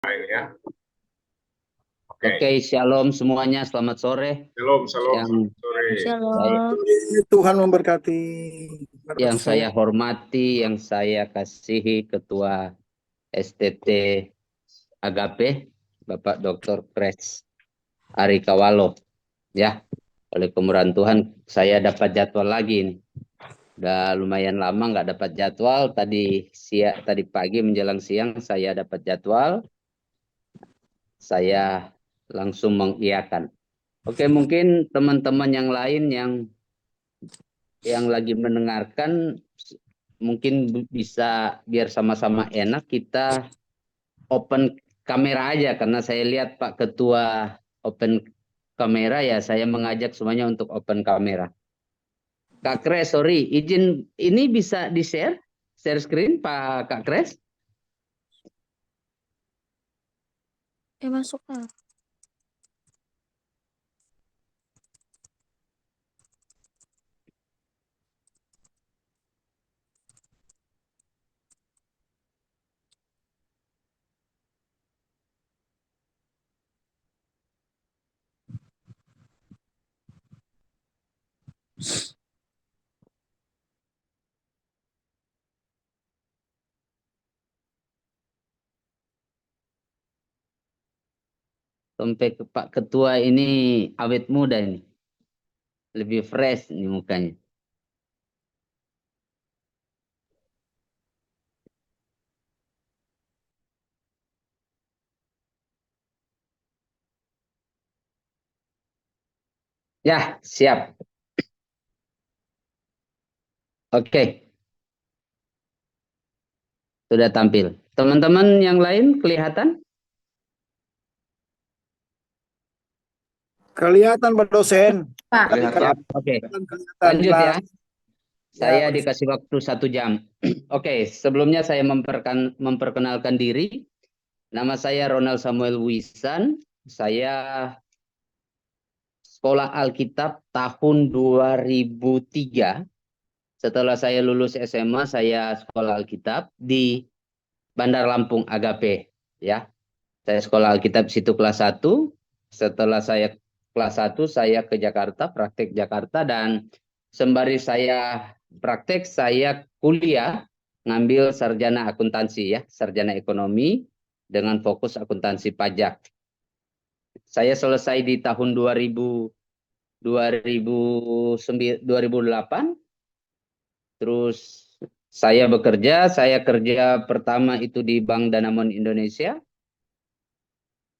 Ya. Oke. Oke, shalom semuanya, selamat sore. Shalom, shalom, Yang selamat sore. saya, Shalom. Tuhan memberkati. yang saya hormati, yang saya kasihi Ketua STT Agape, Bapak Dr. Kres Ari Kawalo. Ya, oleh kemurahan Tuhan, saya dapat jadwal lagi nih. Udah lumayan lama nggak dapat jadwal. Tadi pagi menjelang siang saya dapat jadwal. Saya langsung mengiyakan. Oke, mungkin teman-teman yang lain yang lagi mendengarkan mungkin bisa biar sama-sama enak kita open kamera aja karena saya lihat Pak Ketua open kamera ya saya mengajak semuanya untuk open kamera. Kak Kres, sorry, izin ini bisa share screen Pak Kak Kres? Masuk lah. Sampai ke Pak Ketua ini awet muda ini. Lebih fresh nih mukanya. Ya, siap. Oke, sudah tampil. Teman-teman yang lain kelihatan? Kelihatan Pak dosen. Pak. Siap. Oke, Kelihatan lanjut ya. jelas. Saya Pak. dikasih waktu 1 jam. Oke, sebelumnya saya memperkenalkan diri. Nama saya Ronald Samuel Wisan. Saya sekolah Alkitab tahun 2003. Setelah saya lulus SMA, saya sekolah Alkitab di Bandar Lampung Agape. Ya, saya sekolah Alkitab situ kelas 1. Setelah saya kelas 1, saya ke Jakarta, praktek Jakarta, dan sembari saya praktek, saya kuliah ngambil sarjana akuntansi ya, sarjana ekonomi dengan fokus akuntansi pajak. Saya selesai di tahun 2008, terus saya kerja pertama itu di Bank Danamon Indonesia,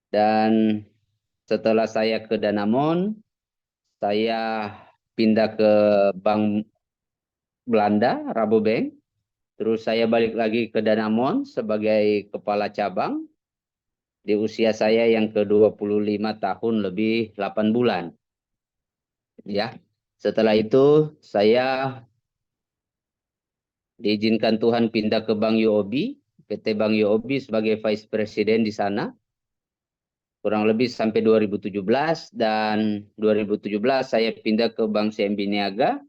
dan setelah saya ke Danamon, saya pindah ke Bank Belanda, Rabobank. Terus saya balik lagi ke Danamon sebagai kepala cabang di usia saya yang ke-25 tahun lebih 8 bulan. Ya. Setelah itu saya diizinkan Tuhan pindah ke Bank UOB, PT Bank UOB sebagai Vice President di sana. Kurang lebih sampai 2017, dan 2017 saya pindah ke Bank CMB Niaga.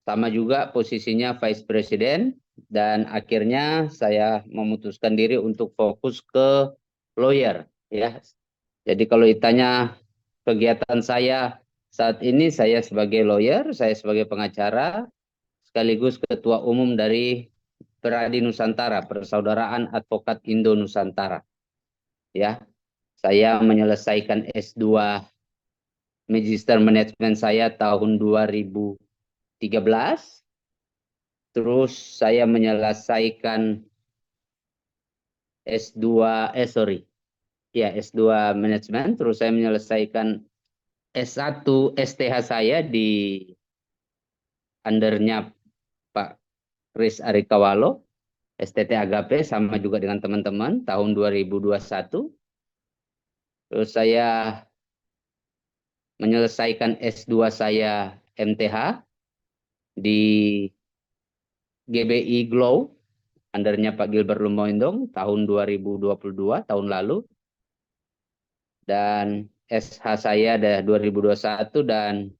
Sama juga posisinya Vice President, dan akhirnya saya memutuskan diri untuk fokus ke lawyer ya. Jadi kalau ditanya kegiatan saya saat ini, saya sebagai lawyer, saya sebagai pengacara sekaligus ketua umum dari Peradi Nusantara, Persaudaraan Advokat Indo Nusantara. Ya, saya menyelesaikan S2 Magister Management saya tahun 2013. Terus saya menyelesaikan S2 S2 Manajemen, terus saya menyelesaikan S1 STH saya di undernya Pak Kris Arikawalo, STT Agape, sama juga dengan teman-teman tahun 2021. Terus saya menyelesaikan S2 saya MTH di GBI Glow, undernya Pak Gilbert Lumoindong tahun 2022, tahun lalu. Dan SH saya ada 2021, dan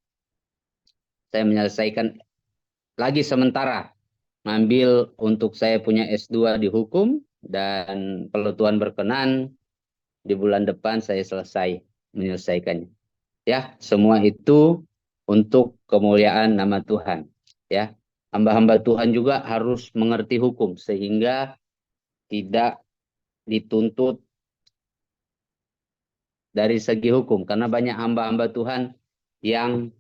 saya menyelesaikan lagi sementara ngambil untuk saya punya S2 di hukum Dan kalau Tuhan berkenan, di bulan depan saya selesai menyelesaikannya. Ya, semua itu untuk kemuliaan nama Tuhan. Ya, hamba-hamba Tuhan juga harus mengerti hukum sehingga tidak dituntut dari segi hukum, karena banyak hamba-hamba Tuhan yang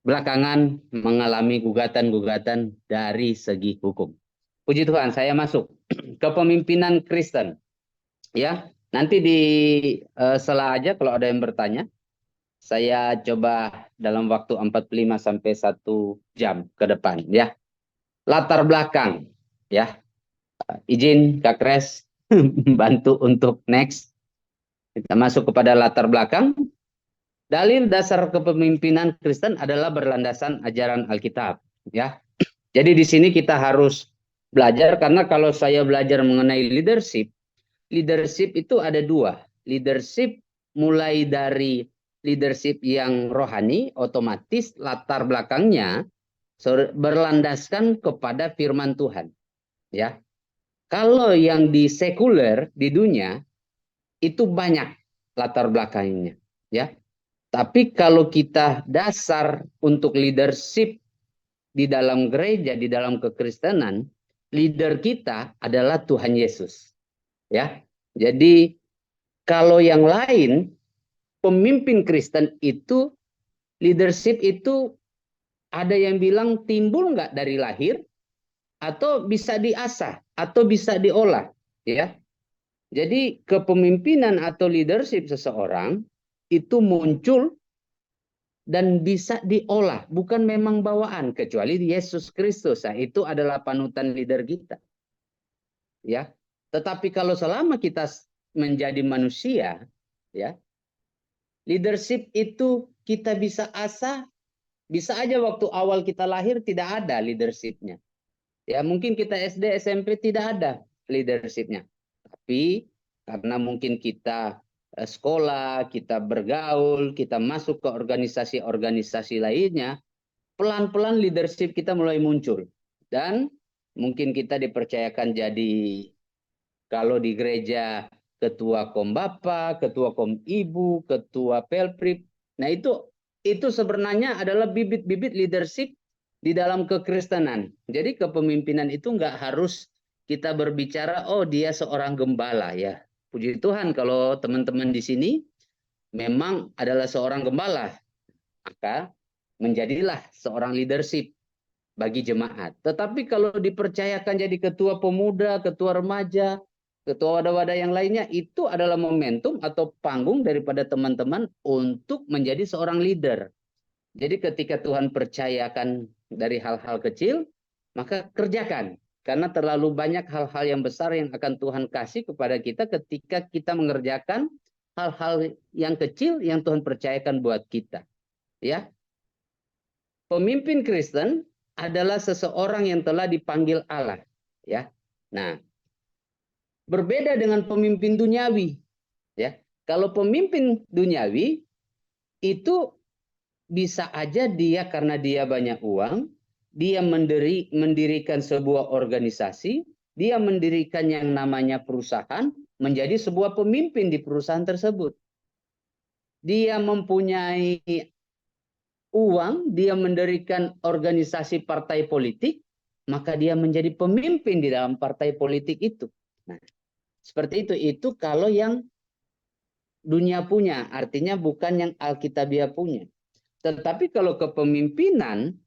belakangan mengalami gugatan-gugatan dari segi hukum. Puji Tuhan, saya masuk kepemimpinan Kristen. Ya, nanti di sela aja kalau ada yang bertanya. Saya coba dalam waktu 45 sampai 1 jam ke depan ya. Latar belakang ya. Izin Kak Kres bantu untuk next. Kita masuk kepada latar belakang. Dalil dasar kepemimpinan Kristen adalah berlandasan ajaran Alkitab ya. Jadi di sini kita harus belajar, karena kalau saya belajar mengenai leadership, leadership itu ada dua. Leadership mulai dari leadership yang rohani, otomatis latar belakangnya berlandaskan kepada firman Tuhan. Ya, kalau yang di sekuler di dunia itu banyak latar belakangnya. Ya, tapi kalau kita dasar untuk leadership di dalam gereja, di dalam kekristenan, leader kita adalah Tuhan Yesus. Ya, jadi kalau yang lain, pemimpin Kristen itu, leadership itu ada yang bilang timbul nggak dari lahir, atau bisa diasah, atau bisa diolah. Ya, jadi kepemimpinan atau leadership seseorang itu muncul dan bisa diolah, bukan memang bawaan, kecuali Yesus Kristus. Nah, itu adalah panutan leader kita. Ya, tetapi kalau selama kita menjadi manusia, ya, leadership itu kita bisa asah, bisa aja waktu awal kita lahir tidak ada leadershipnya. Ya, mungkin kita SD, SMP tidak ada leadershipnya. Tapi karena mungkin kita sekolah, kita bergaul, kita masuk ke organisasi-organisasi lainnya, pelan-pelan leadership kita mulai muncul. Dan mungkin kita dipercayakan jadi, kalau di gereja, ketua Kombapa, ketua Komibu, ketua Pelprip. Nah, itu sebenarnya adalah bibit-bibit leadership di dalam kekristenan. Jadi kepemimpinan itu nggak harus kita berbicara, oh dia seorang gembala ya. Puji Tuhan kalau teman-teman di sini memang adalah seorang gembala, maka menjadilah seorang leadership bagi jemaat. Tetapi kalau dipercayakan jadi ketua pemuda, ketua remaja, ketua wadah-wadah yang lainnya, itu adalah momentum atau panggung daripada teman-teman untuk menjadi seorang leader. Jadi ketika Tuhan percayakan dari hal-hal kecil, maka kerjakan. Karena terlalu banyak hal-hal yang besar yang akan Tuhan kasih kepada kita ketika kita mengerjakan hal-hal yang kecil yang Tuhan percayakan buat kita. Ya, pemimpin Kristen adalah seseorang yang telah dipanggil Allah. Ya, nah, berbeda dengan pemimpin duniawi. Ya, kalau pemimpin duniawi itu bisa aja dia karena dia banyak uang, dia mendirikan sebuah organisasi, dia mendirikan yang namanya perusahaan, menjadi sebuah pemimpin di perusahaan tersebut. Dia mempunyai uang, dia mendirikan organisasi partai politik, maka dia menjadi pemimpin di dalam partai politik itu. Nah, seperti itu kalau yang dunia punya, artinya bukan yang Alkitabiah punya. Tetapi kalau kepemimpinan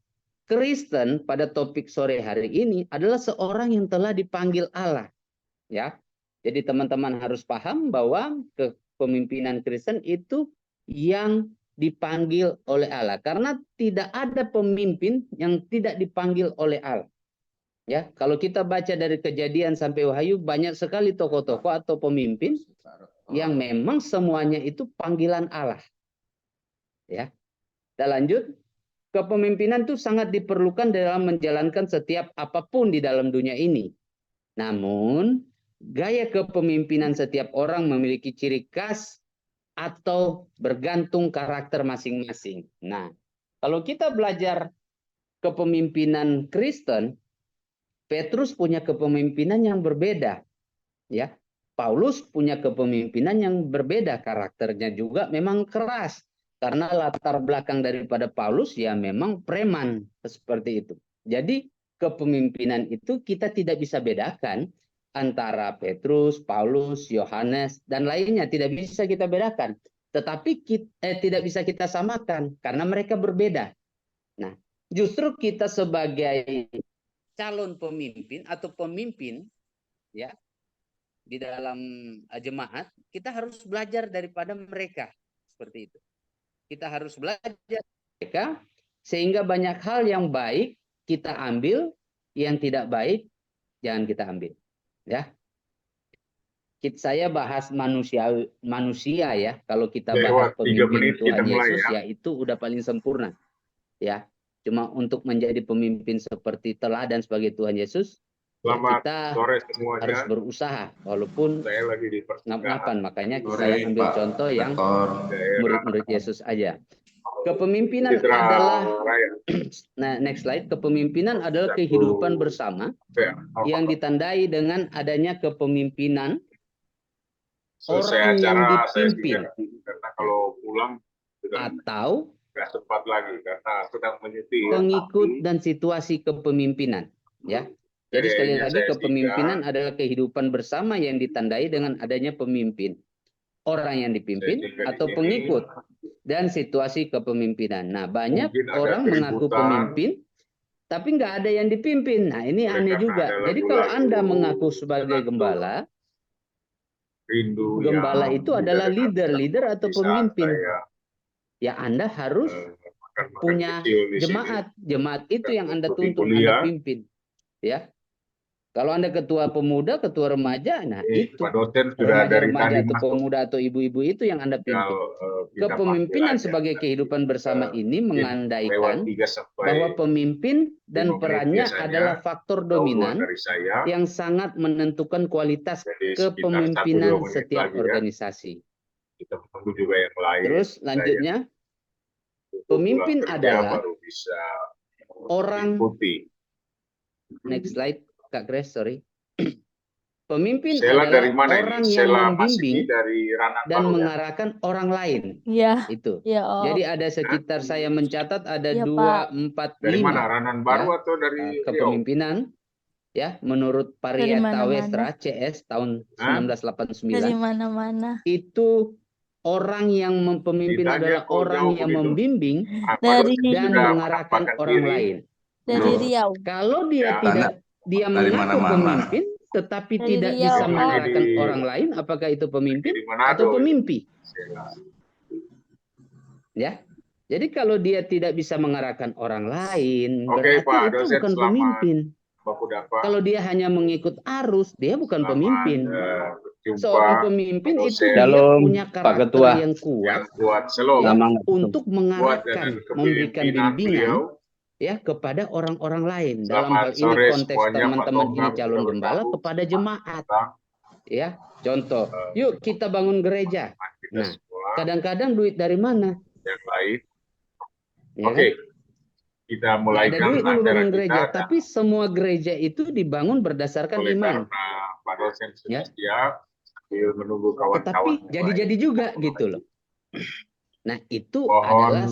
Kristen pada topik sore hari ini adalah seorang yang telah dipanggil Allah. Ya, jadi teman-teman harus paham bahwa kepemimpinan Kristen itu yang dipanggil oleh Allah. Karena tidak ada pemimpin yang tidak dipanggil oleh Allah. Ya, kalau kita baca dari Kejadian sampai Wahyu, banyak sekali tokoh-tokoh atau pemimpin yang memang semuanya itu panggilan Allah. Ya, kita lanjut. Kepemimpinan itu sangat diperlukan dalam menjalankan setiap apapun di dalam dunia ini. Namun, gaya kepemimpinan setiap orang memiliki ciri khas atau bergantung karakter masing-masing. Nah, kalau kita belajar kepemimpinan Kristen, Petrus punya kepemimpinan yang berbeda Ya, Paulus punya kepemimpinan yang berbeda, karakternya juga memang keras. Karena latar belakang daripada Paulus ya memang preman seperti itu. Jadi kepemimpinan itu kita tidak bisa bedakan antara Petrus, Paulus, Yohanes dan lainnya, tidak bisa kita bedakan. Tetapi tidak bisa kita samakan karena mereka berbeda. Nah, justru kita sebagai calon pemimpin atau pemimpin ya di dalam jemaat, kita harus belajar daripada mereka seperti itu. Kita harus belajar mereka sehingga banyak hal yang baik kita ambil, yang tidak baik jangan kita ambil. Ya, saya bahas manusia ya. Kalau kita bahas pemimpin Tuhan Yesus ya itu udah paling sempurna. Ya, cuma untuk menjadi pemimpin seperti teladan sebagai Tuhan Yesus, ya kita harus berusaha walaupun ngap-ngapan. Makanya saya ambil contoh yang murid-murid Yesus aja. Kepemimpinan adalah nah, next slide. Kepemimpinan adalah kehidupan bersama yang ditandai dengan adanya kepemimpinan orang yang dipimpin atau pengikut dan situasi kepemimpinan. Ya, jadi sekali lagi kepemimpinan adalah kehidupan bersama yang ditandai dengan adanya pemimpin, orang yang dipimpin atau pengikut dan situasi kepemimpinan. Nah, banyak orang mengaku pemimpin tapi nggak ada yang dipimpin. Nah, ini aneh juga. Jadi kalau Anda mengaku sebagai gembala, gembala itu adalah leader atau pemimpin. Ya, Anda harus punya jemaat. Jemaat itu yang Anda tuntun, Anda pimpin. Ya. Kalau Anda ketua pemuda, ketua remaja, nah itu remaja atau pemuda atau ibu-ibu itu yang Anda pimpin. Kepemimpinan sebagai kehidupan bersama ini mengandaikan bahwa pemimpin dan perannya adalah faktor dominan yang sangat menentukan kualitas kepemimpinan setiap organisasi. Terus lanjutnya, pemimpin adalah orang, next slide Kak Grace, sorry. Pemimpin adalah orang yang membimbing dan mengarahkan orang lain. Ya. Itu. Ya, oh. Jadi ada sekitar saya mencatat ada Ya, 2, 4, 5 atau dari kepemimpinan ya menurut Parieta Westra CS tahun 1989. Dari mana-mana. Itu orang yang memimpin adalah orang yang membimbing dan mengarahkan orang lain. Dari Riau. Kalau dia tidak mengaku pemimpin tetapi tidak bisa mengarahkan orang lain, apakah itu pemimpin atau pemimpi? Ya. Jadi kalau dia tidak bisa mengarahkan orang lain, berarti itu bukan pemimpin. Kalau dia hanya mengikut arus, dia bukan pemimpin. Seorang pemimpin itu dia punya karakter yang kuat ya, untuk mengarahkan, memberikan bimbingan ya kepada orang-orang lain. Dalam hal ini konteks teman-teman ini calon gembala kepada jemaat. Ya, contoh, yuk kita bangun gereja. Nah, kadang-kadang duit dari mana? Yang lain. Ya, Oke. Kita mulai ada duit dulu bangun gereja, tapi semua gereja itu dibangun berdasarkan iman. Pak dosen sudah Ya. siap, sambil menunggu kawan-kawan. Tetapi jadi-jadi juga gitu loh. Nah, itu Mohon adalah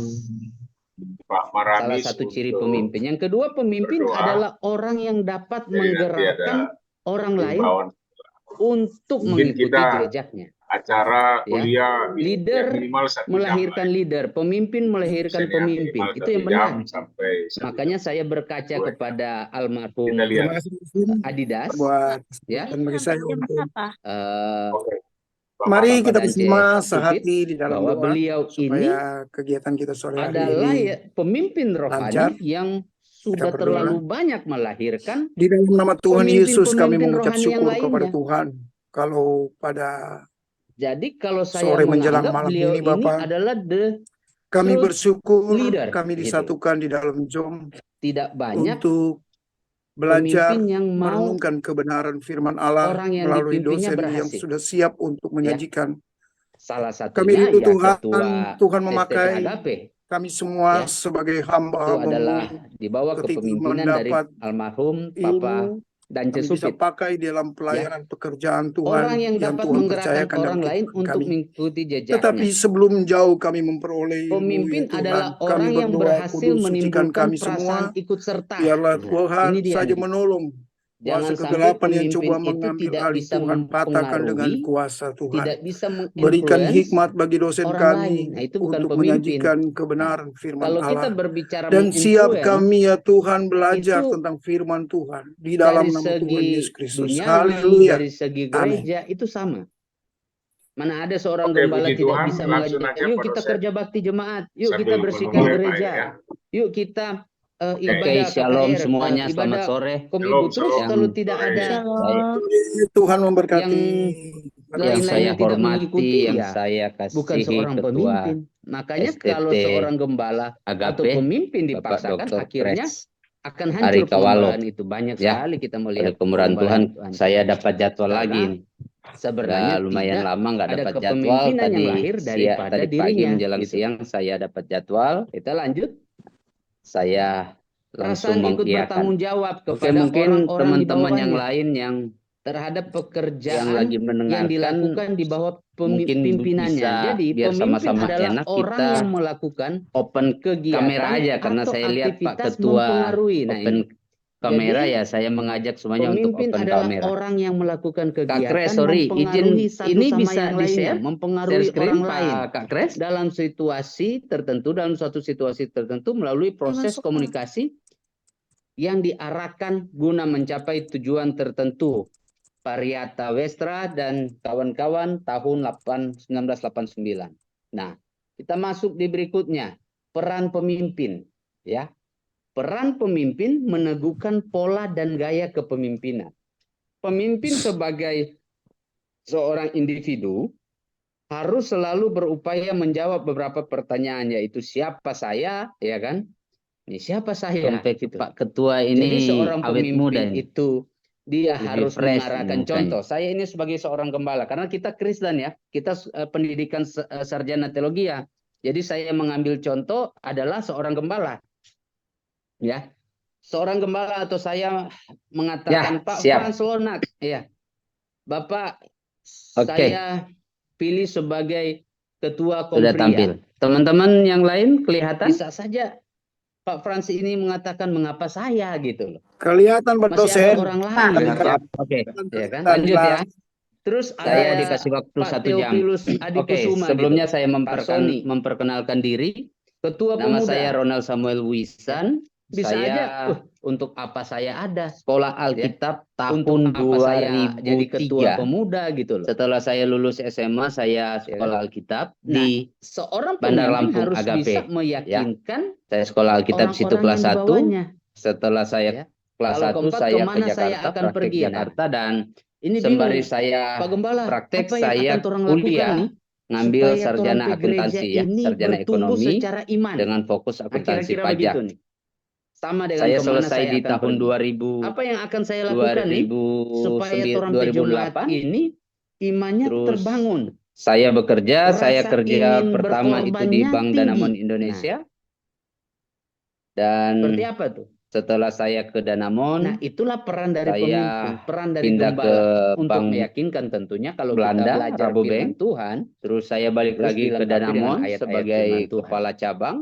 Pak Maramis salah satu ciri pemimpin. Yang kedua, pemimpin adalah orang yang dapat menggerakkan orang lain untuk mengikuti jejaknya. Acara kuliah Leader minimal 1 jam melahirkan lah. leader, pemimpin melahirkan Senior pemimpin. minimal Itu 1 yang jam benar. sampai 1 Makanya jam. saya berkaca kepada almarhum Kita lihat. Terima kasih Vin, Adidas, buat ya. dan bagi saya Jam untuk berapa? Oke. mari Bapak kita Dance bersama Stupid, sehati di dalam bahwa doa beliau ini supaya kegiatan kita sore hari adalah ini ya, pemimpin rohani lancar. yang sudah Kita berdoa. terlalu banyak melahirkan Di dalam nama Tuhan Yesus kami pemimpin mengucap rohani yang syukur kepada lainnya. Tuhan. Kalau pada Jadi kalau saya sore menjelang menganggap malam beliau ini ini Bapak, adalah kami truth bersyukur leader, kami gitu. disatukan di dalam Zoom Tidak banyak untuk belajar pemimpin yang mau merenungkan kebenaran firman Allah orang yang melalui dipimpinnya dosen yang berhasil. sudah siap untuk menyajikan. Salah Kami satunya rindu ya Tuhan, ketua Tuhan TTP memakai Agape. kami semua Ya. sebagai Itu adalah hamba-hambamu di bawah ketika kepemimpinan dari mendapat almarhum Papa ilmu dan kami bisa Cesupit. pakai dalam pelayanan pekerjaan Tuhan Orang yang dapat Tuhan menggerakkan percayakan dalam orang lain kehidupan untuk kami. mengikuti Tetapi jejaknya. sebelum jauh kami memperoleh ilmu Pemimpin ya Tuhan, adalah kami orang yang berdoa, berhasil Kudus, sucikan menimbulkan kami perasaan semua. ikut serta. Biarlah Nah, Tuhan ini dia saja nih. menolong. Jangan Kuasa sampai kegelapan yang pemimpin coba itu mengambil tidak alih bisa Tuhan, patahkan dengan mempengaruhi, kuasa Tuhan. tidak bisa Berikan menginfluence hikmat bagi dosen orang kami lain. Nah, itu bukan untuk pemimpin. menyajikan kebenaran firman Kalau kita Allah. berbicara Dan siap menginfluence kami ya Tuhan belajar itu tentang firman Tuhan di dalam dari nama Tuhan segi Yesus Kristus. duniawi, Haleluya. dari segi Amin. gereja itu sama. Mana ada seorang Oke, gembala puji tidak Tuhan, bisa langsung mengajarkan, aja yuk Pak kita dosen. kerja bakti jemaat, yuk kita Sambil bersihkan memulai Pak gereja, ya. yuk kita Oke. ibadah Shalom KKR, semuanya, selamat ibadah sore. Shalom, Komibu terus shalom. kalau tidak Sore. ada Shalom. Tuhan memberkati. yang Yang lain-lainnya tidak hormati, mengikuti, yang ya saya bukan kasihi seorang Ketua pemimpin. Makanya STT kalau seorang gembala atau Agape, pemimpin Bapak dipaksakan, Dr. akhirnya Pres akan Ari hancur Kawalo. pengembalaan itu. Banyak Ya, sekali kita oleh melihat kemurahan pengembalaan Tuhan, itu hancur. saya dapat jadwal Karena lagi nih. sebenarnya Udah lumayan tidak lama nggak ada dapat jadwal. kepemimpinan yang Tadi lahir daripada tadi pagi dirinya, menjelang gitu. siang saya dapat jadwal. Kita lanjut. Saya langsung Perasaan ikut bertanggung mengiyakan. jawab Oke, kepada mungkin orang-orang di teman-teman yang bawahnya lain yang terhadap yang pekerjaan lagi yang mendengarkan dilakukan di bawah mungkin pimpinannya. bisa Jadi biar pemimpin sama-sama adalah enak orang kita yang melakukan open kegiatan kamera aja karena atau saya lihat Pak aktivitas Ketua mempengaruhi. Nah, open ini. kamera Jadi, ya, saya mengajak semuanya untuk pemimpin open adalah kamera. orang yang melakukan Kak kegiatan Kres, sorry, mempengaruhi izin satu ini sama bisa yang lainnya, di-share? mempengaruhi Share screen, orang lain Kak Kres? dalam situasi tertentu, dalam suatu situasi tertentu melalui proses masuk, komunikasi yang diarahkan guna mencapai tujuan tertentu. Pariata Westra dan kawan-kawan tahun 1989. Nah, kita masuk di berikutnya, peran pemimpin, ya. Peran pemimpin meneguhkan pola dan gaya kepemimpinan. Pemimpin sebagai seorang individu harus selalu berupaya menjawab beberapa pertanyaan, yaitu siapa saya, ya kan? Ini siapa saya? Sampai Gitu. Pak Ketua Jadi ini seorang awet muda pemimpin ini. itu dia Lebih harus fresh mengarahkan mukanya. contoh. Saya ini sebagai seorang gembala karena kita Kristen ya, kita pendidikan sarjana teologi ya. Jadi saya mengambil contoh adalah seorang gembala. Ya. Seorang gembala atau saya mengatakan Ya, Pak siap. Frans Lonak, ya. Bapak Oke. saya pilih sebagai ketua Sudah Kompria. tampil. Teman-teman yang lain kelihatan? Bisa saja Pak Frans ini mengatakan mengapa saya gitu loh. Kelihatan Pak Masih dosen. ada orang lain. Oke. Ya kan? Lanjut ya. Terus Saya ada dikasih waktu Pak 1 jam. Theophilus Oke, Adikusuma sebelumnya gitu. saya Pak Sony, memperkenalkan diri. ketua Nama pemuda. saya Ronald Samuel Wisan. Bisa Saya aja untuk apa saya ada sekolah Alkitab untuk tahun apa saya jadi ketua 2003. pemuda gitu loh. Setelah saya lulus SMA, saya sekolah Alkitab di Seorang Bandar pemimpin Lampung harus Agape, bisa meyakinkan saya sekolah Alkitab situ orang-orang kelas yang di 1. bawahnya. Setelah saya Ya. kelas Kalau 1 keempat, saya kemana ke saya Jakarta, akan praktek pergi? Nah, Jakarta, dan Ini sembari bingung, saya Pak Gembala, praktek, apa yang saya akan orang lakukan kuliah nih ngambil supaya sarjana torang gereja akuntansi ya, ini sarjana bertumbuh ekonomi secara iman. dengan fokus Nah, akuntansi kira-kira pajak. begitu nih. Sama dengan Saya kemana selesai saya di akan tahun pergi. 2000 Apa yang akan saya lakukan nih supaya torang jemaat 2008. ini imannya Terus terbangun. saya bekerja, saya Rasa kerja ingin pertama itu di berkorbannya Bank tinggi. Danamon Indonesia. Dan Seperti apa tuh? setelah saya ke Danamon, Nah, itulah peran dari saya pemimpin, peran dari pindah gembala ke untuk Bank meyakinkan tentunya kalau Belanda, kita belajar Rabobank. firman Tuhan, terus saya balik terus lagi ke dilengkapi dengan Danamon ayat-ayat sebagai firman Tuhan. kepala cabang.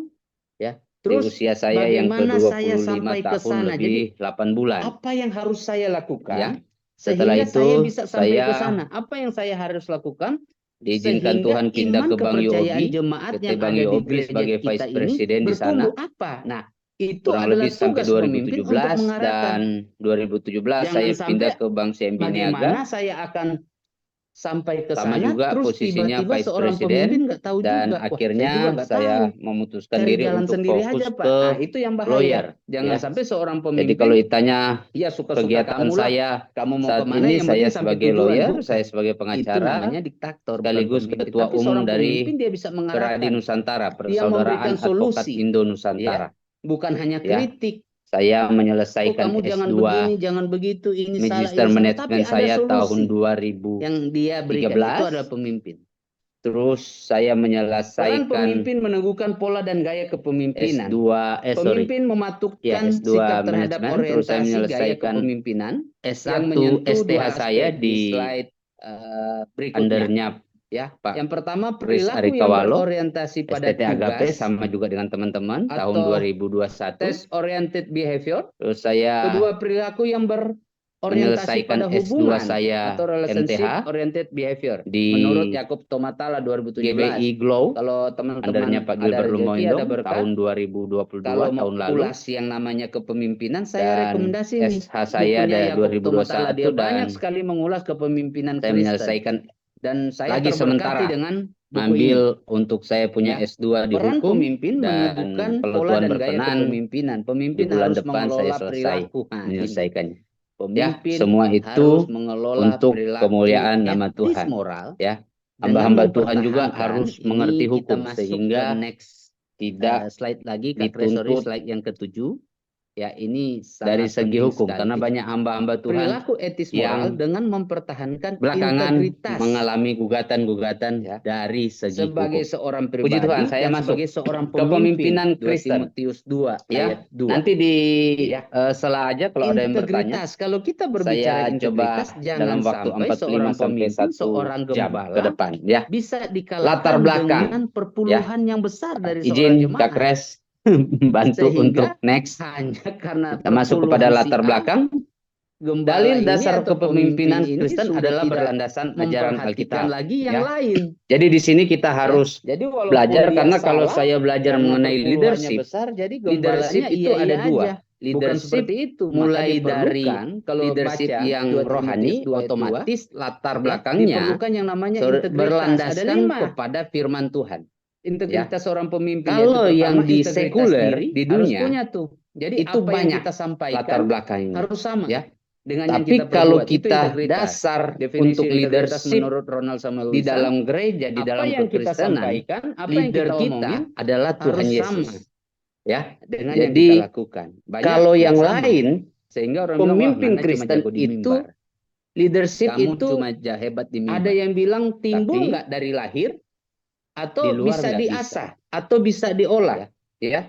Ya. Di Terus usia saya yang bagaimana saya ke-25 sampai ke tahun sana? lebih 8 bulan. Apa yang harus saya lakukan Ya. Setelah sehingga itu saya bisa sampai ke saya sana? Apa yang saya harus lakukan diizinkan sehingga Tuhan pindah iman ke Bank kepercayaan Yobi, jemaat PT yang Bank ada di Yobi gereja sebagai kita Vice ini Presiden di sana. bertumbuh apa? Nah, itu Kurang adalah lebih sampai tugas pemimpin untuk 2017, mengarahkan. dan 2017 Jangan saya sampai pindah ke Bank CMB bagaimana Niaga. saya akan sampai ke Sama sana, juga terus posisinya tiba-tiba Vice seorang Presiden, pemimpin nggak tahu dan juga. Wah, akhirnya saya juga nggak saya tahu. memutuskan Cari diri jalan untuk sendiri fokus aja, Pak. ke Nah, itu yang bahaya. lawyer. Jangan Ya. sampai seorang Jadi pemimpin, kalau ditanya ya suka-suka kegiatan kamu lah, saya kamu mau saat kemana, ini, yang saya penting sampai sebagai tujuan. lawyer, Bukan. saya sebagai Itu pengacara, namanya diktator, bukan sekaligus pemimpin. ketua Tapi umum seorang dari pemimpin dia bisa Peradi mengarahkan. Nusantara, Dia Persaudaraan memberikan Advokat solusi. Indo Nusantara. Bukan hanya Ya. kritik. Saya Oh, menyelesaikan kamu jangan S2 begini, jangan begitu, ini salah, Magister ini salah. Tapi Management ada saya solusi tahun 2013. yang dia berikan. Itu adalah pemimpin. Terus saya Peran menyelesaikan pemimpin meneguhkan pola dan gaya kepemimpinan. S2 Pemimpin mematukan S2 sikap terhadap Management, terus saya orientasi gaya menyelesaikan kepemimpinan. S1 menyentuh STH dua saya aspek di slide berikutnya. undernya Ya, Pak yang pertama Kris perilaku yang Arikawalo, berorientasi pada STT Agape, tugas sama juga dengan teman-teman tahun atau 2021. test oriented behavior. Terus saya Kedua, perilaku yang berorientasi menyelesaikan pada S2 hubungan saya atau relationship MTH oriented behavior. di Menurut Yakub Tomatala 2017. GBI Glow, Kalau undernya teman-teman Pak ada Gilbert rezeki, ada Lumoindong berkah, tahun 2022, kalau mau tahun lalu. ulas yang namanya kepemimpinan, saya Dan rekomendasi nih SH saya bukunya ada Yakub Tomatala. 2021 Dia dan banyak sekali mengulas kepemimpinan saya Kristen. menyelesaikan Dan saya lagi terberkati sementara dengan buku ngambil ini. untuk saya punya Ya. S2 di Peran hukum pemimpin dan meneguhkan kalau pola Tuhan dan gaya berkenan kepemimpinan. di Pemimpin bulan harus depan saya mengelola selesai perilaku. Nah, ini. menyelesaikannya. Ya, Pemimpin semua itu harus mengelola untuk perilaku kemuliaan nama etis Tuhan. moral. Ya, Dengan hamba-hamba Tuhan juga mempertahankan, harus ini mengerti kita hukum masuk sehingga ke next tidak slide lagi, Kak Kres, sorry, dituntut slide yang ke-7. Ya, ini dari sangat segi penting hukum sekali. karena banyak hamba-hamba Tuhan Perilaku etis moral yang dengan mempertahankan belakangan integritas mengalami gugatan-gugatan ya, dari segi sebagai hukum. seorang Puji pribadi Tuhan, saya dan masuk sebagai seorang kepemimpinan pemimpin. 2 Kristen. Timotius 2 Ya, ayat 2. nanti di Ya. sela aja kalau ada yang bertanya. Integritas. Kalau kita Saya berbicara integritas, coba jangan dalam waktu sampai 45 seorang sampai pemimpin, 1 seorang jam ke gembala depan, ya. bisa Latar dikalahkan belakang, dengan perpuluhan yang besar dari seorang izin jemaat. Kak Kres bantu Sehingga untuk next. hanya karena Kita masuk kepada perpuluhan latar si A, belakang. gembala Dalil ini dasar atau kepemimpinan pemimpin ini Kristen sudah adalah tidak berlandasan ajaran memperhatikan Alkitab. lagi yang Ya. lain. Jadi di sini kita harus Jadi walaupun belajar dia karena kalau salah, saya belajar karena mengenai perpuluhannya leadership, besar, jadi leadership gembalanya itu ada dua. aja. Bukan Leadership seperti itu. Maka mulai dari diperlukan, kalau leadership baca yang 2 rohani, Timotius 2 ayat 2, otomatis latar ya, belakangnya diperlukan yang namanya integritas. Ada berlandaskan 5. kepada firman Tuhan. Integritas seorang pemimpin. Kalau yaitu yang pertama, di integritas sekuler diri di harus dunia, punya tuh. Jadi itu apa yang banyak kita sampaikan latar belakangnya. harus sama. Ya. Dengan yang Tapi kita kalau perbuat. Itu kita integritas. dasar Definisi untuk integritas leadership menurut Ronald Samuel di Wilson, dalam gereja, di apa dalam yang kita kekristenan, sampaikan, apa yang leader kita kita omongin adalah Tuhan harus Yesus. sama Ya. dengan yang Jadi kita lakukan. Banyak kalau nggak yang sama. lain, Sehingga orang bilang, wah, pemimpin Nana cuma Kristen jago di itu mimbar. leadership Kamu itu cuma hebat di mimbar. ada yang bilang timbul Tapi nggak dari lahir di atau luar bisa nggak diasah atau bisa diolah, ya.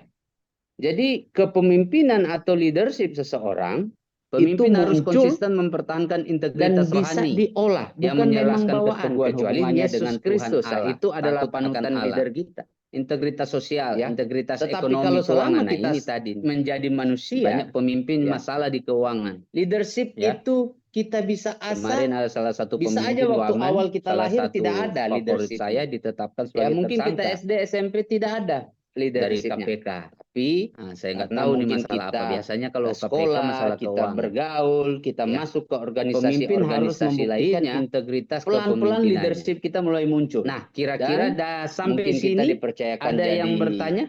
Jadi kepemimpinan atau leadership seseorang Pemimpin itu harus muncul konsisten mempertahankan dan integritas bisa rohani diolah, yang bukan memang menjelaskan bawaan, keteguhan kecuali hubungannya Yesus dengan Tuhan Kristus Allah. itu adalah Takut akan panutan Allah. leader kita. Integritas sosial, Ya. integritas Tetapi ekonomi, kalau selama keuangan. kita Nah, ini tadi menjadi manusia, banyak pemimpin ya, masalah di keuangan. leadership Ya. itu kita bisa asah. Kemarin ada salah satu Bisa pemimpin aja waktu keuangan, awal kita salah lahir satu tidak ada favorit leadership saya ditetapkan ya, sebagai mungkin kita tersangka SD SMP tidak ada dari leadershipnya. KPK. Tapi Saya nggak karena tahu nih mungkin masalah kita apa. Biasanya kalau KPK sekolah, masalah kita keuangan. bergaul, kita Ya. masuk ke Pemimpin harus organisasi-organisasi membuktikan lainnya, integritas pelan-pelan kepemimpinannya. leadership kita mulai muncul. Nah, kira-kira sampai mungkin kita sini dipercayakan ada jadi yang bertanya,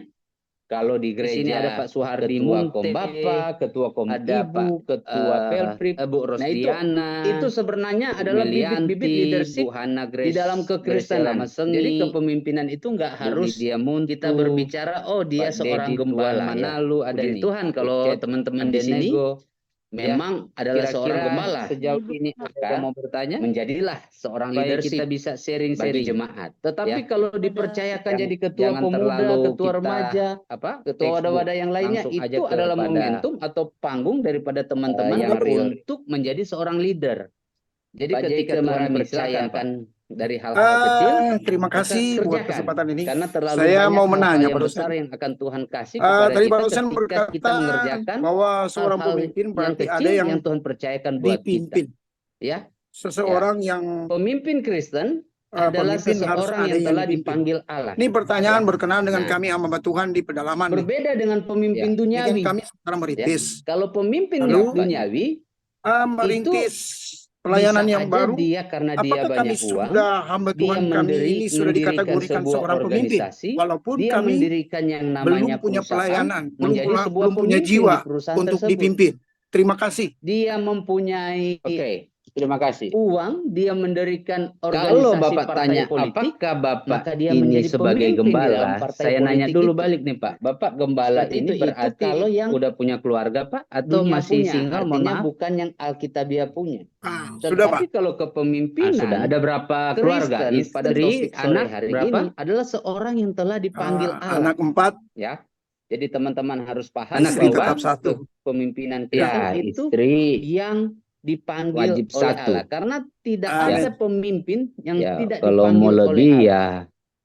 kalau di Di sini ada gereja Pak Suhardi ketua Munte, Kombapa, ketua ada Komibu, Pak, ketua Pelprip, Bu Rosdiana, itu sebenarnya Bu adalah bibit-bibit Milianti, leadership Bu Hana di dalam kekristenan. Jadi kepemimpinan itu nggak harus Lydia Muntu, kita berbicara, oh dia Pak seorang Dedi gembala. Tuan Manalu, ada Puji nih, Tuhan kalau Bu Cet teman-teman di sini Abednego, memang adalah kira-kira seorang gembala, sejauh Ibu. ini ada maka yang mau bertanya? menjadilah seorang Supaya leadership kita bisa bagi sharing-sharing. jemaat. Tetapi Ya. kalau dipercayakan jadi ketua Jangan pemuda, terlalu ketua kita, remaja, ketua textbook. wadah-wadah yang lainnya, Langsung aja itu adalah kepada, momentum atau panggung daripada teman-teman yang real. untuk menjadi seorang leader. Jadi Pak ketika Jai Tuhan Keturami, percayakan dari hal-hal Ah, kecil, terima maka kasih buat kerjakan. kesempatan ini. Karena terlalu Saya banyak mau hal-hal menanya yang barusan. besar yang akan Tuhan kasih kepada Tadi kita barusan ketika kita berkata mengerjakan bahwa seorang hal-hal pemimpin yang berarti ada kecil yang yang Tuhan percayakan buat kita. dipimpin. Ya, Seseorang yang pemimpin Kristen adalah pemimpin harus seseorang ada yang yang telah dipimpin. dipanggil Allah. Ini pertanyaan Ya. berkenaan dengan Nah, kami hamba Tuhan di pedalaman nih. Berbeda dengan pemimpin Ini kan duniawi. kami sekarang merintis. Kalau pemimpin Lalu, duniawi merintis pelayanan bisa yang aja baru. dia karena dia Apakah kami banyak uang, sudah hamba dia Tuhan kami ini sudah mendirikan dikategorikan sebuah seorang pemimpin, organisasi, walaupun dia kami mendirikan yang namanya belum punya perusahaan, pelayanan, menjadi sebuah belum punya pemimpin jiwa di perusahaan untuk tersebut. dipimpin. Terima kasih. Dia mempunyai Terima kasih. uang, dia mendirikan Kalau organisasi Bapak partai tanya, politik, apakah Bapak maka dia ini menjadi sebagai pemimpin di dalam gembala? partai Saya nanya politik dulu itu. balik nih Pak. Bapak gembala Seperti ini itu berarti kalau yang udah punya keluarga Pak? Atau dunia masih punya, single? Mohon artinya maaf. bukan yang Alkitabiah punya. Sudah Pak. Tetapi kalau kepemimpinan Sudah ada berapa keluarga? Kristen pada Istri, topik sore anak hari berapa? ini adalah seorang yang telah dipanggil Allah. Anak 4, Ya, jadi teman-teman harus paham Anak istri bahwa tetap 1. kepemimpinan Ya, Kristen itu istri. yang dipanggil Wajib oleh satu. Allah. Karena tidak Amin. ada pemimpin yang Ya, tidak kalau dipanggil mau oleh lebih Allah. ya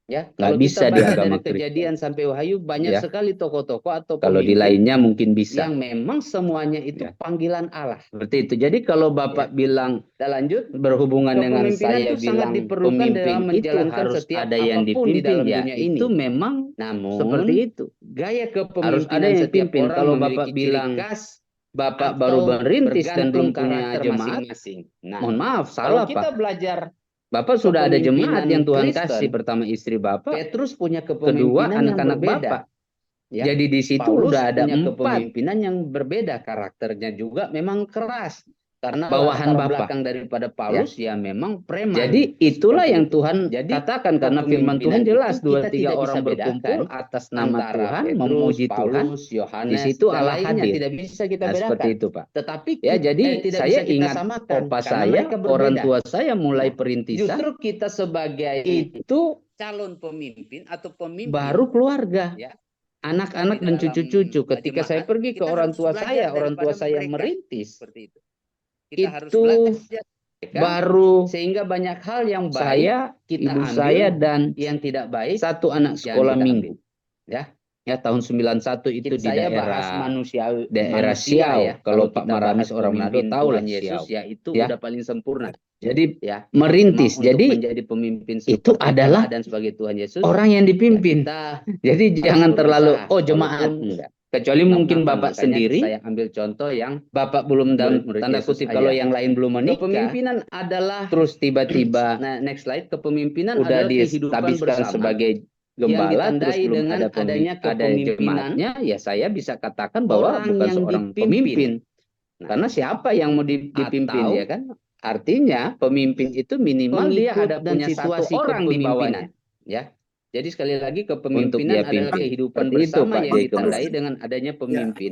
Ya, nggak kalau bisa kita di baca agama dari Kejadian sampai Wahyu banyak Ya. sekali tokoh-tokoh atau Kalau di pemimpin lainnya mungkin bisa. yang memang semuanya itu Ya. panggilan Allah. Seperti itu. Jadi kalau Bapak bilang Kita lanjut. berhubungan dengan Kepemimpinan saya itu sangat bilang diperlukan pemimpin dalam itu menjalankan harus setiap ada yang apapun di dipimpin dalam ya, dunia ini. itu memang Namun seperti itu. gaya Harus kepemimpinan ada yang setiap pimpin. orang Kalau memiliki Bapak ciri bilang khas Bapak atau baru merintis dan belum bergantung punya karakter jemaat, masing-masing. Nah, mohon maaf, kalau salah kita Pak. belajar Bapak sudah ada jemaat kepemimpinan yang Tuhan Kristen, kasih, pertama istri Bapak, Petrus punya kedua kepemimpinan yang anak-anak berbeda. Bapak. Ya. Jadi di situ Paulus udah ada punya 4 kepemimpinan yang berbeda, karakternya juga memang keras. Karena bawahan latar Bapak. belakang daripada Paulus ya memang preman. Jadi itulah Seperti yang itu. Tuhan Jadi, katakan, karena firman Tuhan kepemimpinan jelas itu kita 2-3 tidak orang bisa berkumpul bedakan atas nama antara Tuhan, Petrus, memuji Tuhan. Paulus, Yohanes, Di situ dan Allah lainnya hadir. tidak bisa kita Nah, bedakan. seperti itu Pak. Tetapi Ya, jadi tidak saya bisa kita ingat samakan opa karena saya, mereka berbeda. orang tua saya mulai Nah, perintisan Justru kita sebagai itu calon pemimpin atau pemimpin baru keluarga. ya, Anak-anak di dan dalam cucu-cucu. Ketika saya jemaat, pergi ke kita orang harus tua belajar saya, orang tua daripada saya mereka. merintis, Seperti itu. Kita harus itu belajar mereka, baru sehingga banyak hal yang baik saya, kita ibu ambil, saya, dan yang tidak baik satu anak jangan sekolah kita ambil. minggu. Ya, tahun 91 itu di Saya bahas daerah manusia Siau. ya. Kalau kita Pak Maramis bahas orang Manado pemimpin tahu lah Tuhan Yesus Siau. ya itu Ya. udah paling sempurna. Jadi Ya, merintis. memang Jadi untuk menjadi pemimpin itu seperti adalah Allah dan sebagai Tuhan Yesus, orang yang ya dipimpin. kita Jadi jangan harus terlalu berusaha, jemaat, walaupun enggak. Kecuali mungkin Nah, Bapak makanya sendiri, saya ambil contoh yang Bapak belum dalam murid tanda Yesus kutip aja. kalau yang lain belum menikah, Kepemimpinan adalah terus tiba-tiba nah, next slide. Kepemimpinan udah adalah kehidupan distabilkan bersama sebagai yang gembala, terus ditandai belum dengan ada adanya ada kepemimpinan jemaatnya, ya saya bisa katakan bahwa orang bukan yang seorang dipimpin. pemimpin. Nah, Karena siapa yang mau dipimpin, atau ya kan? Artinya pemimpin itu minimal dia pengikut ada dan punya situasi satu orang di bawahnya. ya. Jadi sekali lagi Untuk kepemimpinan dia adalah pimpin. kehidupan Seperti itu, bersama Pak yang Jacob. ditandai dengan adanya pemimpin.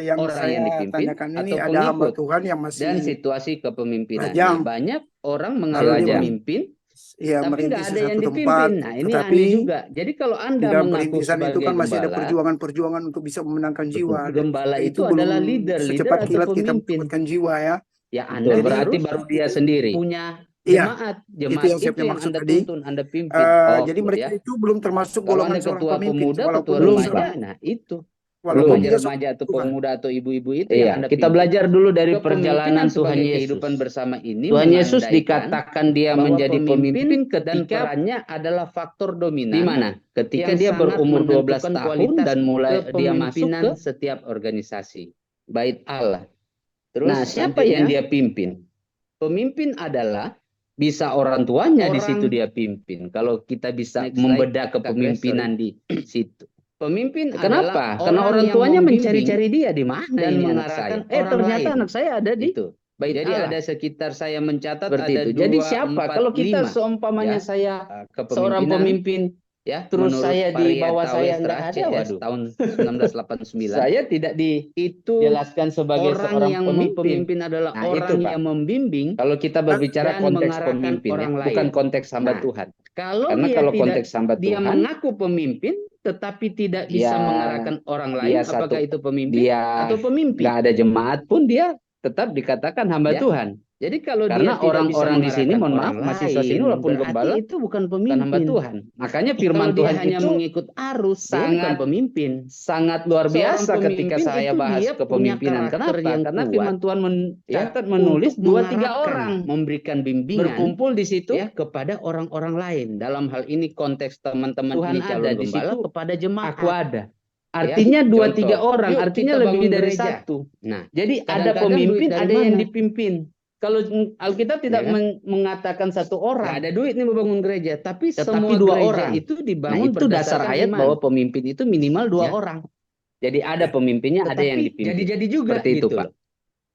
Yang Orang saya yang dipimpin tanyakan ini atau ada hamba pengikut Tuhan yang masih dan situasi kepemimpinan. Rajam. Nah, banyak orang Lalu mengaku dia pemimpin, ya, tapi nggak merintis ada di yang satu dipimpin. tempat, Nah, ini tetapi aneh juga. Jadi kalau di Anda dalam mengaku perintisan itu sebagai kan masih ada gembala, perjuangan-perjuangan untuk bisa memenangkan jiwa. Dan gembala itu belum adalah leader secepat atau kilat kita pemimpin. mendapatkan jiwa ya. Ya, Betul, Anda berarti harus baru dia sendiri. punya Iya, jemaat. itu Jemaat yang saya punya maksud Anda tadi. tuntun, Anda pimpin. Jadi mereka ya. itu belum termasuk Kalau golongan Anda seorang ketua pemimpin, pemuda, walaupun ketua dia remaja, seorang- nah itu. walaupun dia Remaja atau Tuhan. pemuda atau ibu-ibu itu Iya, yang Anda kita pimpin. belajar dulu dari Kepemimpinan perjalanan Tuhan sebagai Yesus. kehidupan bersama ini Tuhan Yesus menandaikan dikatakan dia bahwa menjadi pemimpin dan ketika perannya adalah faktor dominan. di mana? Ketika yang dia sangat berumur 12 menentukan tahun kualitas dan mulai dia masuk kepemimpinan ke setiap organisasi. Bait Allah. Nah, siapa yang dia pimpin? Pemimpin adalah Bisa orang tuanya di Orang- situ dia pimpin. Kalau kita bisa Next membedah slide, Kak kepemimpinan di situ. pemimpin Kenapa? adalah Karena orang yang tuanya membimbing mencari-cari dia di mana dan ini anak mengarahkan saya. orang Ternyata lain. anak saya ada di Itu. Bait Jadi Allah. ada sekitar saya mencatat Seperti ada itu. 2, Jadi siapa? 4, Kalau kita 5, seumpamanya ya. saya kepemimpinan, seorang pemimpin, ya, terus menurut saya di bawah Parieta saya Westra nggak ada, CS waduh. tahun 1989. saya tidak itu dijelaskan sebagai orang seorang yang pemimpin. pemimpin adalah Nah, orang itu, Pak. yang membimbing. Kalau kita berbicara Dan konteks mengarahkan pemimpin, ya, orang lain. bukan konteks hamba Nah, Tuhan. Kalau Karena dia kalau tidak, konteks hamba dia Tuhan, mengaku pemimpin tetapi tidak bisa Dia- mengarahkan orang lain, dia apakah satu- itu pemimpin dia atau pemimpin? nggak ada jemaat pun dia tetap dikatakan hamba Ya. Tuhan. Jadi kalau Karena dia tidak orang-orang bisa di sini, mengarahkan mohon maaf, orang mahasiswa sini lain, walaupun berarti gembala, itu bukan bukan pemimpin. hamba Tuhan. Makanya firman Kalau Tuhan dia hanya itu mengikut arus, dia sangat- bukan pemimpin. sangat luar Seorang biasa ketika pemimpin saya itu bahas dia punya kepemimpinan. karakter Kenapa? yang Karena kuat, firman Tuhan mencatat, ya, menulis untuk 2-3 mengarahkan, orang memberikan bimbingan berkumpul di situ. ya kepada orang-orang lain. Dalam hal ini konteks teman-teman Tuhan ini calon ada di gembala situ, kepada jemaat. Aku ada. Artinya Ya, 2-3 contoh. orang, Yuk, artinya kita lebih bangun dari gereja. satu. Nah, Jadi ada kadang-kadang pemimpin, duit dari ada yang mana? dipimpin. Kalau Alkitab tidak Ya kan? mengatakan satu nggak orang, ada duit nih membangun gereja, tapi Tetapi semua 2 gereja orang. itu Nah, dibangun itu dasar berdasarkan ayat iman. bahwa pemimpin itu minimal 2 Ya. orang. Jadi ada pemimpinnya, ada yang Tetapi dipimpin. jadi-jadi juga Seperti itu, gitu Pak. loh.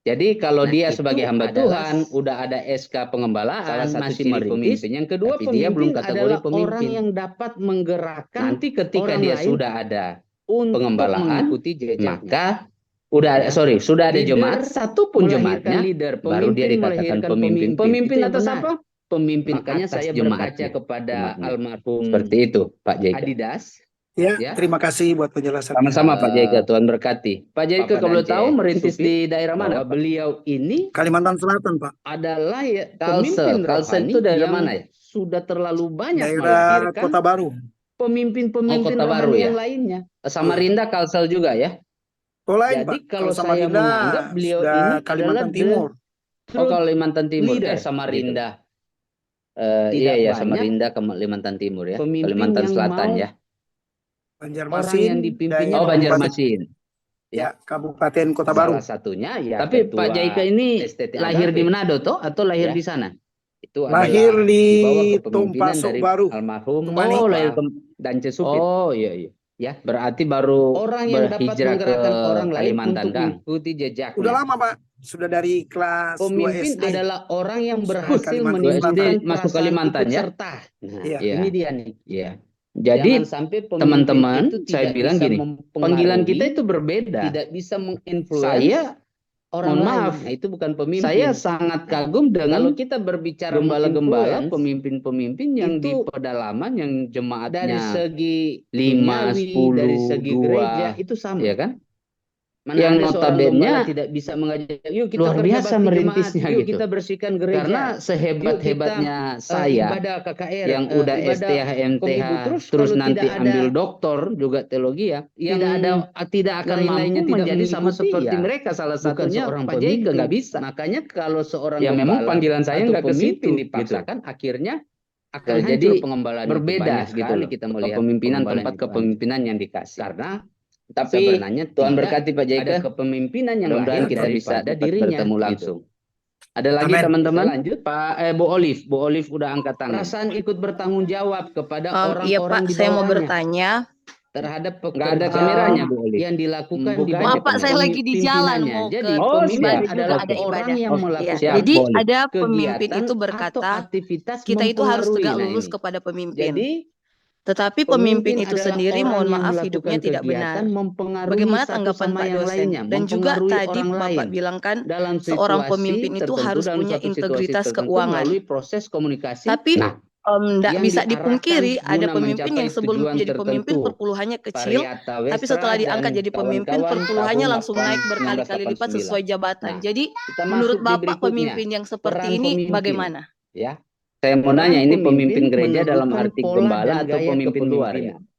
Jadi kalau Nah, dia itu sebagai hamba adalah Tuhan, udah ada SK pengembalaan, Salah satu masih ciri merintis, pemimpin. Yang kedua, tapi dia belum pemimpin kategori adalah pemimpin. orang yang dapat menggerakkan nanti ketika orang dia lain sudah ada untuk pengembalaan, mengikuti jejaknya. maka sudah Ya. sudah ada Leader jemaat, satu pun melahirkan jemaatnya, leader, baru dia dikatakan melahirkan pemimpin. Pemimpin Itu yang atas benar. apa? Pemimpin Makanya atas saya jemaatnya. berkaca kepada Jemaatnya. almarhum Seperti itu, Pak Jacob. Adidas. Ya, Ya. terima kasih buat penjelasannya. Sama-sama Pak Jaika, Tuhan berkati. Pak Jaika Papa kalau dan tahu Cek, merintis Supi, di daerah mana? bahwa beliau ini Kalimantan Selatan, Pak. adalah Kalsel. pemimpin Kalsel rohani itu daerah yang mana ya? sudah terlalu banyak Daerah melahirkan Kota Baru. pemimpin-pemimpin Kota Baru rohani ya? yang lainnya. Samarinda Kalsel juga ya? Oh, lain, Jadi Pak. kalau Kalau saya Samarinda menganggap beliau sudah ini Kalimantan adalah Timur. Oh Kalimantan Timur, leader, Samarinda. Tidak Iya ya, banyak Samarinda Kalimantan Timur ya, pemimpin Kalimantan yang Selatan mau ya. Banjarmasin orang yang dipimpinnya Oh dari dengan Banjarmasin. Ya, Kabupaten Kota Baru. salah satunya ya Tapi ketua Pak Jaika ini STT lahir Agape. di Manado toh atau lahir Ya. di sana? Itu Lahir adalah di bawah kepemimpinan Tompasok dari Baru. almarhum Tumani. Oh, Papa lahir ke dan Cesupit. Oh iya iya. Ya. Berarti baru Orang yang dapat berhijrah ke menggerakkan orang lain Kalimantan untuk kan? mengikuti jejaknya. Udah lama, Pak. Sudah dari kelas 2 Pemimpin SD. adalah orang yang Sudah berhasil Kalimantan menimbulkan Selatan. Masuk perasaan Kalimantan, ikut ya? serta. Nah, Iya. Iya. ini dia nih. Iya. Jadi Jangan sampai pemimpin teman-teman, itu saya tidak bilang bisa gini, mempengaruhi, panggilan kita itu berbeda. tidak bisa menginfluence Saya orang mohon lain. maaf, Nah, itu bukan pemimpin. saya sangat kagum Kalau dengan kita berbicara gembala-gembala, menginfluence, pemimpin-pemimpin yang di itu pedalaman, yang dari jemaatnya segi 5, duniawi, 10, dari segi 2, gereja itu sama. ya kan? Mana Yang ada seorang notabene gembala tidak bisa mengajak, yuk kita luar biasa berbakti merintisnya jemaat, yuk gitu. kita bersihkan gereja. Karena sehebat-hebatnya saya ibadah KKR, yang udah ibadah STH, MTH, Komibu, terus kalau nanti tidak ada ambil doktor juga teologi ya, yang tidak akan lain-lainnya mampu tidak menjadi sama mengikuti, seperti ya mereka. Salah bukan satunya seorang Pak Jaika pemimpin. nggak bisa. Makanya kalau seorang Ya memang gembala panggilan saya atau nggak ke situ, pemimpin gitu. dipaksakan, akhirnya akan Jadi hancur pengembalaan itu. berbeda Banyak gitu sekali loh, kita melihat kepemimpinan, pengembalaan tempat itu hancur. kepemimpinan yang dikasih. Karena Tapi sebenarnya Tuhan tidak berkati Pak ada Jaika, kepemimpinan yang mudah-mudahan lahir kita bisa daripada dapat dirinya bertemu gitu. langsung. Ada lagi Amin. teman-teman? Bisa lanjut. Pak Bu Olive udah angkat tangan. Perasaan ikut bertanggung jawab kepada Iya orang-orang Pak, di saya mau bawahnya bertanya. terhadap Nggak ada pekerjaan kameranya Bu Olive. yang dilakukan Buka di aja bawah Maaf Pak, saya lagi di jalan pimpinannya. mau Jadi ke Oh, pemimpin siap. juga adalah ada orang ibadah. yang Oh, melakukan siap, Jadi Bu Olive. ada pemimpin kegiatan itu atau berkata aktivitas kita itu harus mempengaruhi. tegak Nah, lurus ini. kepada pemimpin. Jadi Tetapi pemimpin itu adalah sendiri orang mohon yang maaf melakukan hidupnya tidak kegiatan benar. mempengaruhi Bagaimana satu tanggapan sama Pak yang dosen? lainnya, Dan juga mempengaruhi tadi orang Bapak lain bilang kan dalam seorang situasi pemimpin itu tertentu, harus dalam punya suatu situasi integritas tertentu keuangan. melalui proses komunikasi. Tapi Nah, tidak yang bisa diarahkan dipungkiri ada guna pemimpin mencapai yang sebelum tujuan menjadi pemimpin tertentu. perpuluhannya kecil, Pariata tapi Westra setelah dan diangkat jadi pemimpin kawan-kawan perpuluhannya tahun langsung naik berkali-kali lipat 1989. sesuai jabatan. Nah, Jadi kita menurut masuk di Bapak berikutnya. pemimpin yang seperti Peran ini pemimpin. bagaimana? Ya, saya mau peran nanya, ini pemimpin pemimpin gereja dalam menentukan arti pola gembala dan atau gaya pemimpin luar ya? kepemimpinan.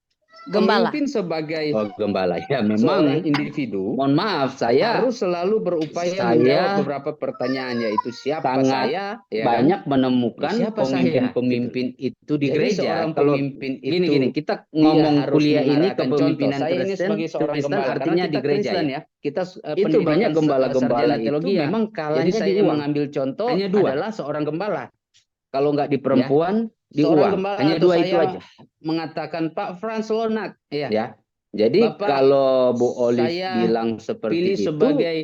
Gembala. Pemimpin sebagai Oh, gembala. Ya seorang memang, individu mohon maaf, saya harus selalu berupaya saya menjawab beberapa pertanyaan, yaitu siapa sangat saya, ya banyak kan? menemukan Siapa saya, pemimpin-pemimpin itu di Jadi gereja. seorang Kalau pemimpin gini, itu kita dia ngomong harus kuliah ini mengarahkan kepemimpinan contoh. Saya ini Kristen, sebagai seorang Kristen gembala, artinya karena di kita gereja Kristen ya. ya. Kita Itu pendidikan banyak gembala-gembala sarjana itu teologi ya. memang Jadi kalahnya saya di uang. mengambil contoh Hanya dua. adalah seorang gembala. Kalau nggak di perempuan, di Seorang uang. gembala Hanya atau dua saya itu aja. mengatakan Pak Franz Lonak, Ya. Jadi Bapak, kalau Bu Olive saya bilang seperti pilih itu, sebagai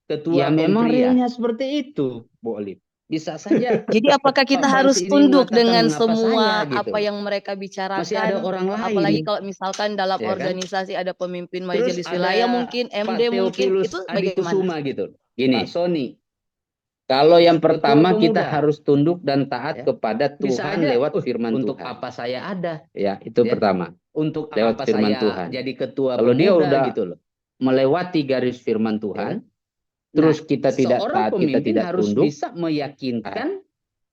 ketua ya memang Pempria. realnya seperti itu, Bu Olive. Bisa saja. Jadi apakah kita Pak harus Franz ini tunduk mengatakan, dengan "Mengapa semua saya?" gitu. apa yang mereka bicarakan? Masih ada orang lain. Apalagi kalau misalkan dalam Ya kan? organisasi ada pemimpin Terus majelis ada wilayah mungkin, Pak MD mungkin, Theophilus itu Adikusuma bagaimana? gitu. Gini, Pak Sony. kalau yang Ketua pertama pemuda. kita harus tunduk dan taat Ya. kepada Bisa Tuhan aja, lewat firman untuk Tuhan. apa saya ada? Ya, itu Ya. pertama. Untuk Lewat apa firman saya Tuhan. jadi ketua Kalau dia pemuda udah gitu loh. melewati garis firman Tuhan, terus kita tidak seorang taat, kita pemimpin tidak harus tunduk. bisa meyakinkan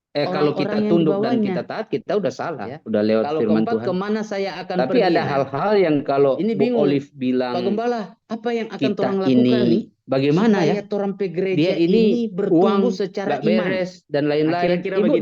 Kalau kita orang-orang yang tunduk di dan bawahnya. kita taat, kita udah salah, Ya. udah lewat Kalau firman keempat, Tuhan. kemana saya akan Tapi pergi? ada Nah, hal-hal yang kalau ini Bu bingung. Olive bilang Pak Gembala, apa yang akan kita torang lakukan nih? ini bagaimana Supaya ya? torang pe gereja Dia ini bertumbuh uang secara nggak iman. beres dan lain-lain. Kira-kira Ibu begitu.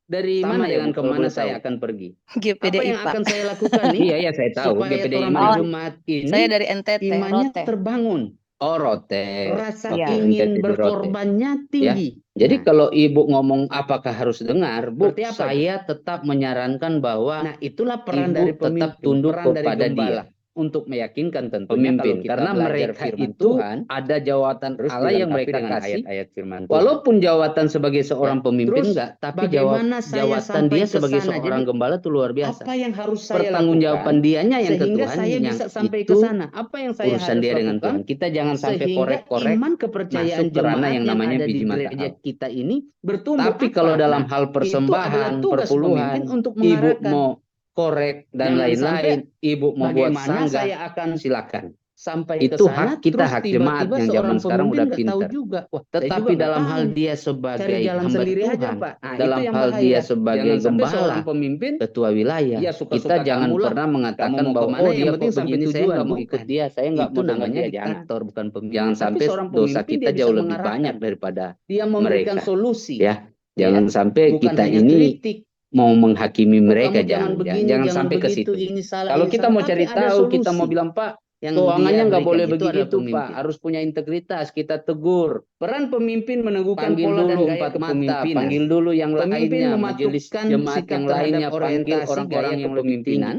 dari Sama mana ya dengan Bu, kalau kemana boleh saya tahu? akan pergi. GPDI Apa yang Pak. akan saya lakukan nih? Iya, saya tahu. Supaya GPDI torang mana? Oh, jemaat ini Saya dari NTT, imannya Rote. terbangun. Oh, Rote. Rasa Iya. ingin NTT di Rote. berkorbannya tinggi. Jadi Nah, kalau Ibu ngomong apakah harus dengar, Bu, Seperti apa saya tetap menyarankan bahwa nah, itulah peran Ibu dari tetap pemimpin, tunduk peran dari kepada gembala. dia. Untuk meyakinkan tentunya Pemimpin, kalau kita karena belajar mereka firman itu Tuhan, ada jawatan terus Allah yang dilengkapi mereka dengan kasih. ayat-ayat firman Tuhan. Walaupun jawatan sebagai seorang Ya, pemimpin terus enggak, tapi bagaimana saya jawatan sampai dia ke sebagai sana? seorang Jadi, gembala itu luar biasa. apa yang harus saya Pertanggungjawaban lakukan dianya yang ke sehingga Tuhan, saya yang bisa sampai ke itu sana? Apa yang saya urusan harus dia dengan lakukan Tuhan. Kita jangan sampai sehingga korek-korek iman kepercayaan masuk ke ranah jemaat yang namanya ada di biji mata gereja al. kita ini bertumbuh. Tapi kalau dalam hal itu adalah persembahan, tugas perpuluhan, pemimpin untuk Ibu mengarahkan. mau korek dan Jangan lain-lain, ibu mau buat bagaimana sanggah, saya akan silakan. sampai ke Itu sana, hak kita, terus hak jemaat tiba-tiba yang seorang zaman sekarang pemimpin udah nggak tahu pintar. juga. Wah, saya Tetapi juga nggak dalam hal tahu. dia Cari sebagai jalan hamba sendiri aja, Tuhan, Pak. Nah, dalam itu yang hal bahaya. dia sebagai Jangan sampai gembala, seorang pemimpin, ketua wilayah, ya kita suka-suka jangan kamu lah. pernah Kamu mengatakan mau bahwa kemana, oh yang dia penting kok sampai begini, saya tujuan, nggak mau bukan. ikut dia, saya nggak Itu mau dengan namanya dia, jangan. diktator, bukan pemimpin. Jangan Tapi sampai seorang dosa pemimpin kita dia bisa jauh lebih mengarahkan. banyak daripada Dia memberikan mereka. solusi. Ya, jangan sampai Bukan kita hanya ini kritik. mau menghakimi Oh, mereka, kamu jangan begini, jangan jangan sampai ke begitu, situ. ini salah, Kalau ini kita salah. mau Tapi cari ada tahu, kita mau solusi bilang, Pak, yang keuangannya dia nggak boleh berikan. Itu adalah begitu, Pak. pemimpin. Harus punya integritas. Kita tegur. Peran pemimpin meneguhkan Panggil pola dan dulu gaya empat mata. kepemimpinan. Panggil dulu yang Pemimpin lainnya. Majelis mematupkan jemaat sikap yang terhadap lainnya. Panggil orientasi orang-orang gaya yang lebih tinggi. kepemimpinan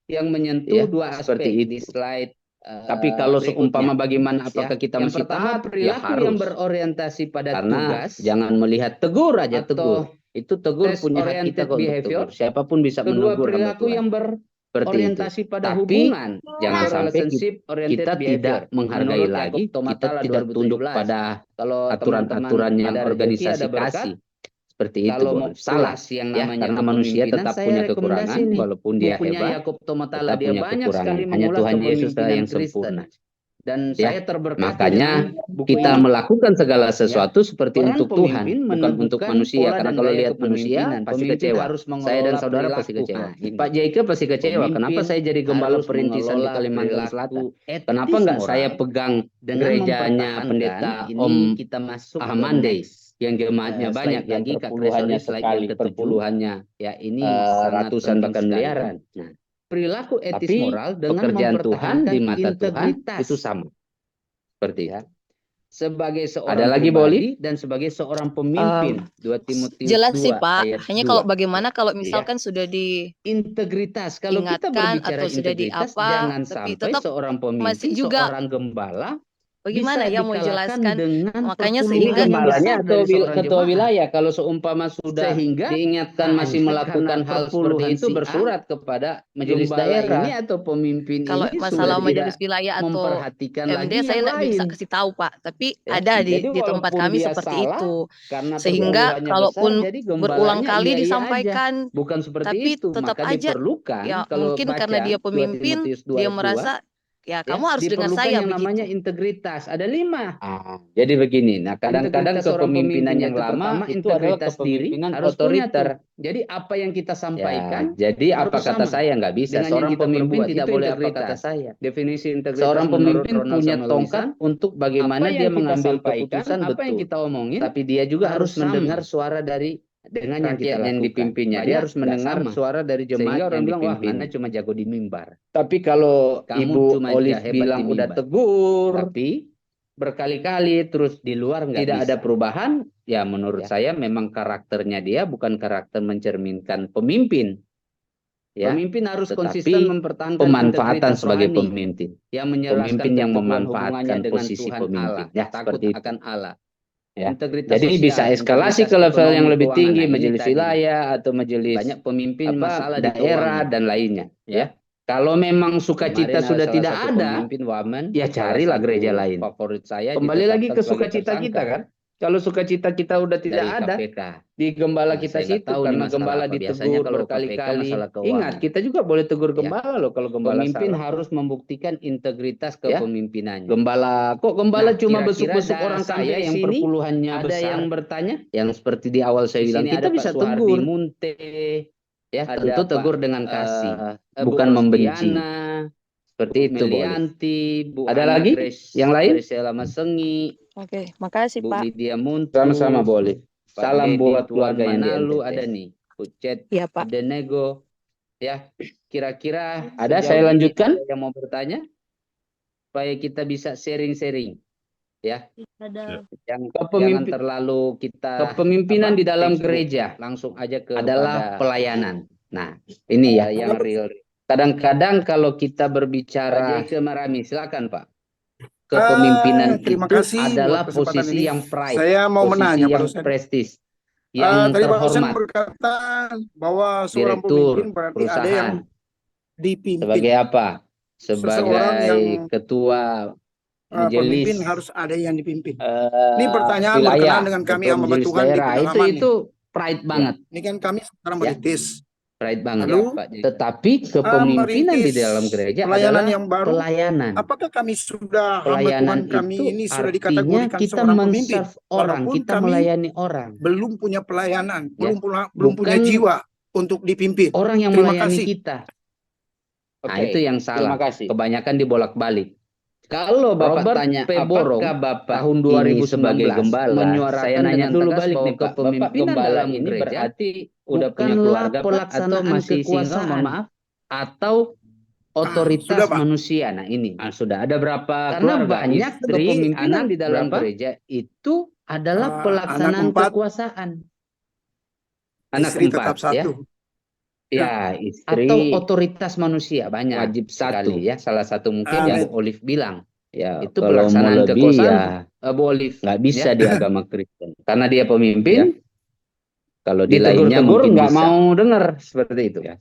yang menyentuh Ya, dua seperti aspek itu. di slide Tapi kalau berikutnya. seumpama bagaimana, apakah kita Yang masih pertama, taat? Ya perilaku harus. yang berorientasi pada Karena tugas jangan melihat tegur aja, atau tegur. Itu tegur test punya hak kita oriented kok untuk behavior. tegur. Siapapun bisa Kedua, menegur hamba perilaku Tuhan. yang Seperti itu. berorientasi pada Tapi hubungan jangan atau sampai relationship oriented kita behavior. tidak menghargai Menurut lagi, Yakob kita Tomatala tidak tunduk 2017. pada Kalau aturan-aturan teman-teman yang ada rezeki, ada organisasi berkat, kasih. Seperti itu, kalau mau salah. kelas yang Ya, namanya karena manusia kepemimpinan, tetap saya punya rekomendasi kekurangan, nih. walaupun dia Bukunya hebat, Yakob Tomatala, tetap dia punya banyak kekurangan. sekali Hanya mengulas Tuhan Yesus lah kepemimpinan yang Kristen. sempurna. Dan Ya, saya terberkati makanya dengan buku kita ini. melakukan segala sesuatu seperti Peran untuk Tuhan, pemimpin bukan untuk menentukan manusia. pola Karena dan kalau gaya lihat manusia kepemimpinan. pasti Pemimpin kecewa. harus Saya dan mengelola saudara pasti perilaku. kecewa. Nah, ini. Pak Jacob pasti kecewa. Kenapa Pemimpin saya jadi gembala harus perintisan di mengelola Kalimantan perilaku Selatan? etis Kenapa nggak moral. saya pegang Dengan gerejanya mempertahankan, pendeta ini Om kita masuk ke Ahmande next yang jemaatnya slide banyak, yang lagi, Kak perpuluhannya Kresori, slide sekali, yang ke-7. perpuluhannya Ya, ini ratusan sangat bahkan penting sekali, miliaran. Kak. Nah, Perilaku etis tapi moral dengan pekerjaan Tuhan mempertahankan di mata Tuhan integritas itu sama. Seperti ya. itu. Sebagai Ada seorang lagi, pribadi Boli? dan sebagai seorang pemimpin. 2 Timotius Jelas sih 2 Pak, ayat hanya 2. kalau bagaimana kalau Iya. misalkan sudah Integritas. Kalau kita diingatkan berbicara atau sudah di integritas, apa, jangan tapi sampai tetap seorang pemimpin, masih juga seorang gembala bagaimana bisa ya mau dikalahkan jelaskan. dengan Makanya Ini sehingga perpuluhan yang gembalanya besar atau dari seorang ketua jemaat. wilayah kalau seumpama sudah Sehingga diingatkan masih hanya melakukan karena hal seperti perpuluhan itu, si A, bersurat kepada majelis gembala daerah. ini atau pemimpin kalau ini masalah sudah majelis tidak wilayah atau memperhatikan MD lagi saya yang tidak bisa lain. kasih tahu Pak, tapi Ya, ada jadi di tempat walaupun kami dia seperti salah, itu. karena Sehingga perpuluhannya kalaupun besar, jadi berulang gembalanya kali iya-iya aja. disampaikan, Bukan seperti tapi itu. tetap Maka aja diperlukan, ya kalau mungkin baca karena dia 2 pemimpin, Timotius 2 dia ayat 2, merasa ya kamu harus dengar diperlukan saya yang namanya begitu. integritas. Ada 5. Jadi begini, nah kadang-kadang Integritas seorang kepemimpinan pemimpin, yang yaitu lama pertama, itu adalah integritas diri kepemimpinan harus punya otoriter. tuh. Jadi apa yang kita Ya, sampaikan jadi apa harus kata sama saya nggak bisa. dengan yang Seorang kita pemimpin perbuat. tidak Itu boleh apa kata integritas. saya. Definisi integritas Seorang menurut pemimpin Ronald punya Samuel tongkat Wilson, untuk bagaimana apa dia yang kita mengambil sampaikan, keputusan apa yang betul. kita omongin, Tapi dia juga harus harus sama mendengar suara dari dengan yang kita rakyat yang lakukan. dipimpinnya. Dia Banyak harus nggak mendengar sama. suara dari jemaat Sehingga orang yang bilang, wah, dipimpin. Anda cuma jago di mimbar. Tapi kalau Kamu Ibu cuma Olive hebat bilang di udah mimbar. tegur, Tapi berkali-kali terus di luar nggak tidak bisa. ada perubahan, ya menurut Ya. saya memang karakternya dia bukan karakter mencerminkan pemimpin. Ya, Pemimpin harus tetapi konsisten mempertahankan pemanfaatan integritas sebagai rohani pemimpin. yang menjelaskan Pemimpin yang keteguhan memanfaatkan hubungannya dengan posisi Tuhan pemimpin. Allah, Ya, takut seperti itu. akan Allah. Ya. Integritas Jadi sosial, bisa eskalasi integritas ke level yang ekonomi, lebih keuangan. tinggi, Nah, ini majelis tadi wilayah atau majelis banyak pemimpin masalah di daerah keuangan. dan lainnya. Ya. Ya. Kalau memang sukacita Kemarin sudah salah tidak satu ada, pemimpin Wamen, ya salah carilah satu gereja lain. favorit saya Kembali lagi ditetapkan ke sebagai sukacita kita tersangka kan. Kalau sukacita kita udah tidak dari ada, KPK. di gembala Nah, kita saya nggak situ tahu ini karena masalah gembala apa. Biasanya ditegur kalau KPK berkali-kali. masalah keuangan. Ingat, kita juga boleh tegur Ya. gembala loh kalau gembala Pemimpin salah. harus membuktikan integritas Ya. kepemimpinannya. Gembala, kok gembala Nah, cuma kira-kira besuk-besuk orang saya sampai yang sini? perpuluhannya Ada besar. yang bertanya, yang seperti di awal saya Di bilang, sini kita ada bisa Pak Suhardi tegur. Munte, Ya, ada tentu Pak, tegur dengan kasih, Bu bukan membenci. Rostiana, Seperti Bu itu, boleh. Melianti, Bu Ada Ana lagi? Yang lain? Graciela Masengi, Oke, makasih Bu Pak. Lydia Muntu, Sama-sama boleh. Pak Salam Dedi buat Tuan keluarga yang di Manalu, NTT. ada nih, Bu Cet Iya Pak. Adenego. Ya, kira-kira Ada, sejauh saya ini lanjutkan. ada yang mau bertanya supaya kita bisa sharing-sharing, ya. Ada. Jangan terlalu kita Kepemimpinan di dalam Facebook. gereja Langsung aja ke adalah pelayanan. Nah, ini ya yang real. kadang-kadang kalau kita Pak berbicara Jaike Marami, silakan Pak. kepemimpinan Terima itu kasih adalah buat kesempatan posisi ini. yang pride, Saya mau posisi menanya Pak yang dosen. prestis, yang Tadi Pak dosen terhormat. berkata bahwa seorang Direktur pemimpin berarti ada yang perusahaan dipimpin. sebagai apa? Seseorang Sebagai yang ketua majelis pemimpin harus ada yang dipimpin. Ini pertanyaan wilayah, berkenaan dengan kami ketua hamba majelis Tuhan di daerah. pedalaman nih. Itu pride banget. Ini kan kami sekarang Ya. merintis. Right banget Lalu, Pak. Tetapi kepemimpinan di merintis dalam gereja pelayanan adalah yang baru. pelayanan. Apakah kami sudah hamba Pelayanan Tuhan kami itu ini sudah artinya dikategorikan kita seorang pemimpin, men-serve orang, walaupun kita kami melayani orang. belum punya pelayanan, Ya. belum punya Bukan jiwa untuk dipimpin. orang yang Terima melayani kasih. kita. Nah, Oke, itu yang salah. terima kasih. Kebanyakan dibolak-balik. Kalau Bapak Robert tanya P. Borong, apakah Bapak tahun ini 2019 sebagai gembala, menyuarakan saya nanya dengan dulu tegas balik bahwa nih Pak, kepemimpinan Bapak gembala dalam ini gereja berarti udah punya bukanlah keluarga Pak, atau pelaksanaan masih single, kekuasaan. mohon maaf, atau otoritas sudah, Pak. manusia. Nah ini Sudah ada berapa karena keluarga, banyak istri, kepemimpinan anak di dalam berapa? gereja itu adalah Anak pelaksanaan 4, kekuasaan. Anak istri 4 tetap ya. 1. Ya, istri Atau otoritas manusia banyak. wajib sekali satu. ya. Salah satu mungkin Amin. yang Bu Olive bilang. Ya, Itu kalau mau pelaksanaan lebih kekuasaan. ya Bu Olive nggak bisa ya. di agama Kristen. Karena dia pemimpin, Ya. Kalau di lainnya ditegur-tegur mungkin nggak bisa. mau dengar seperti itu. Ya.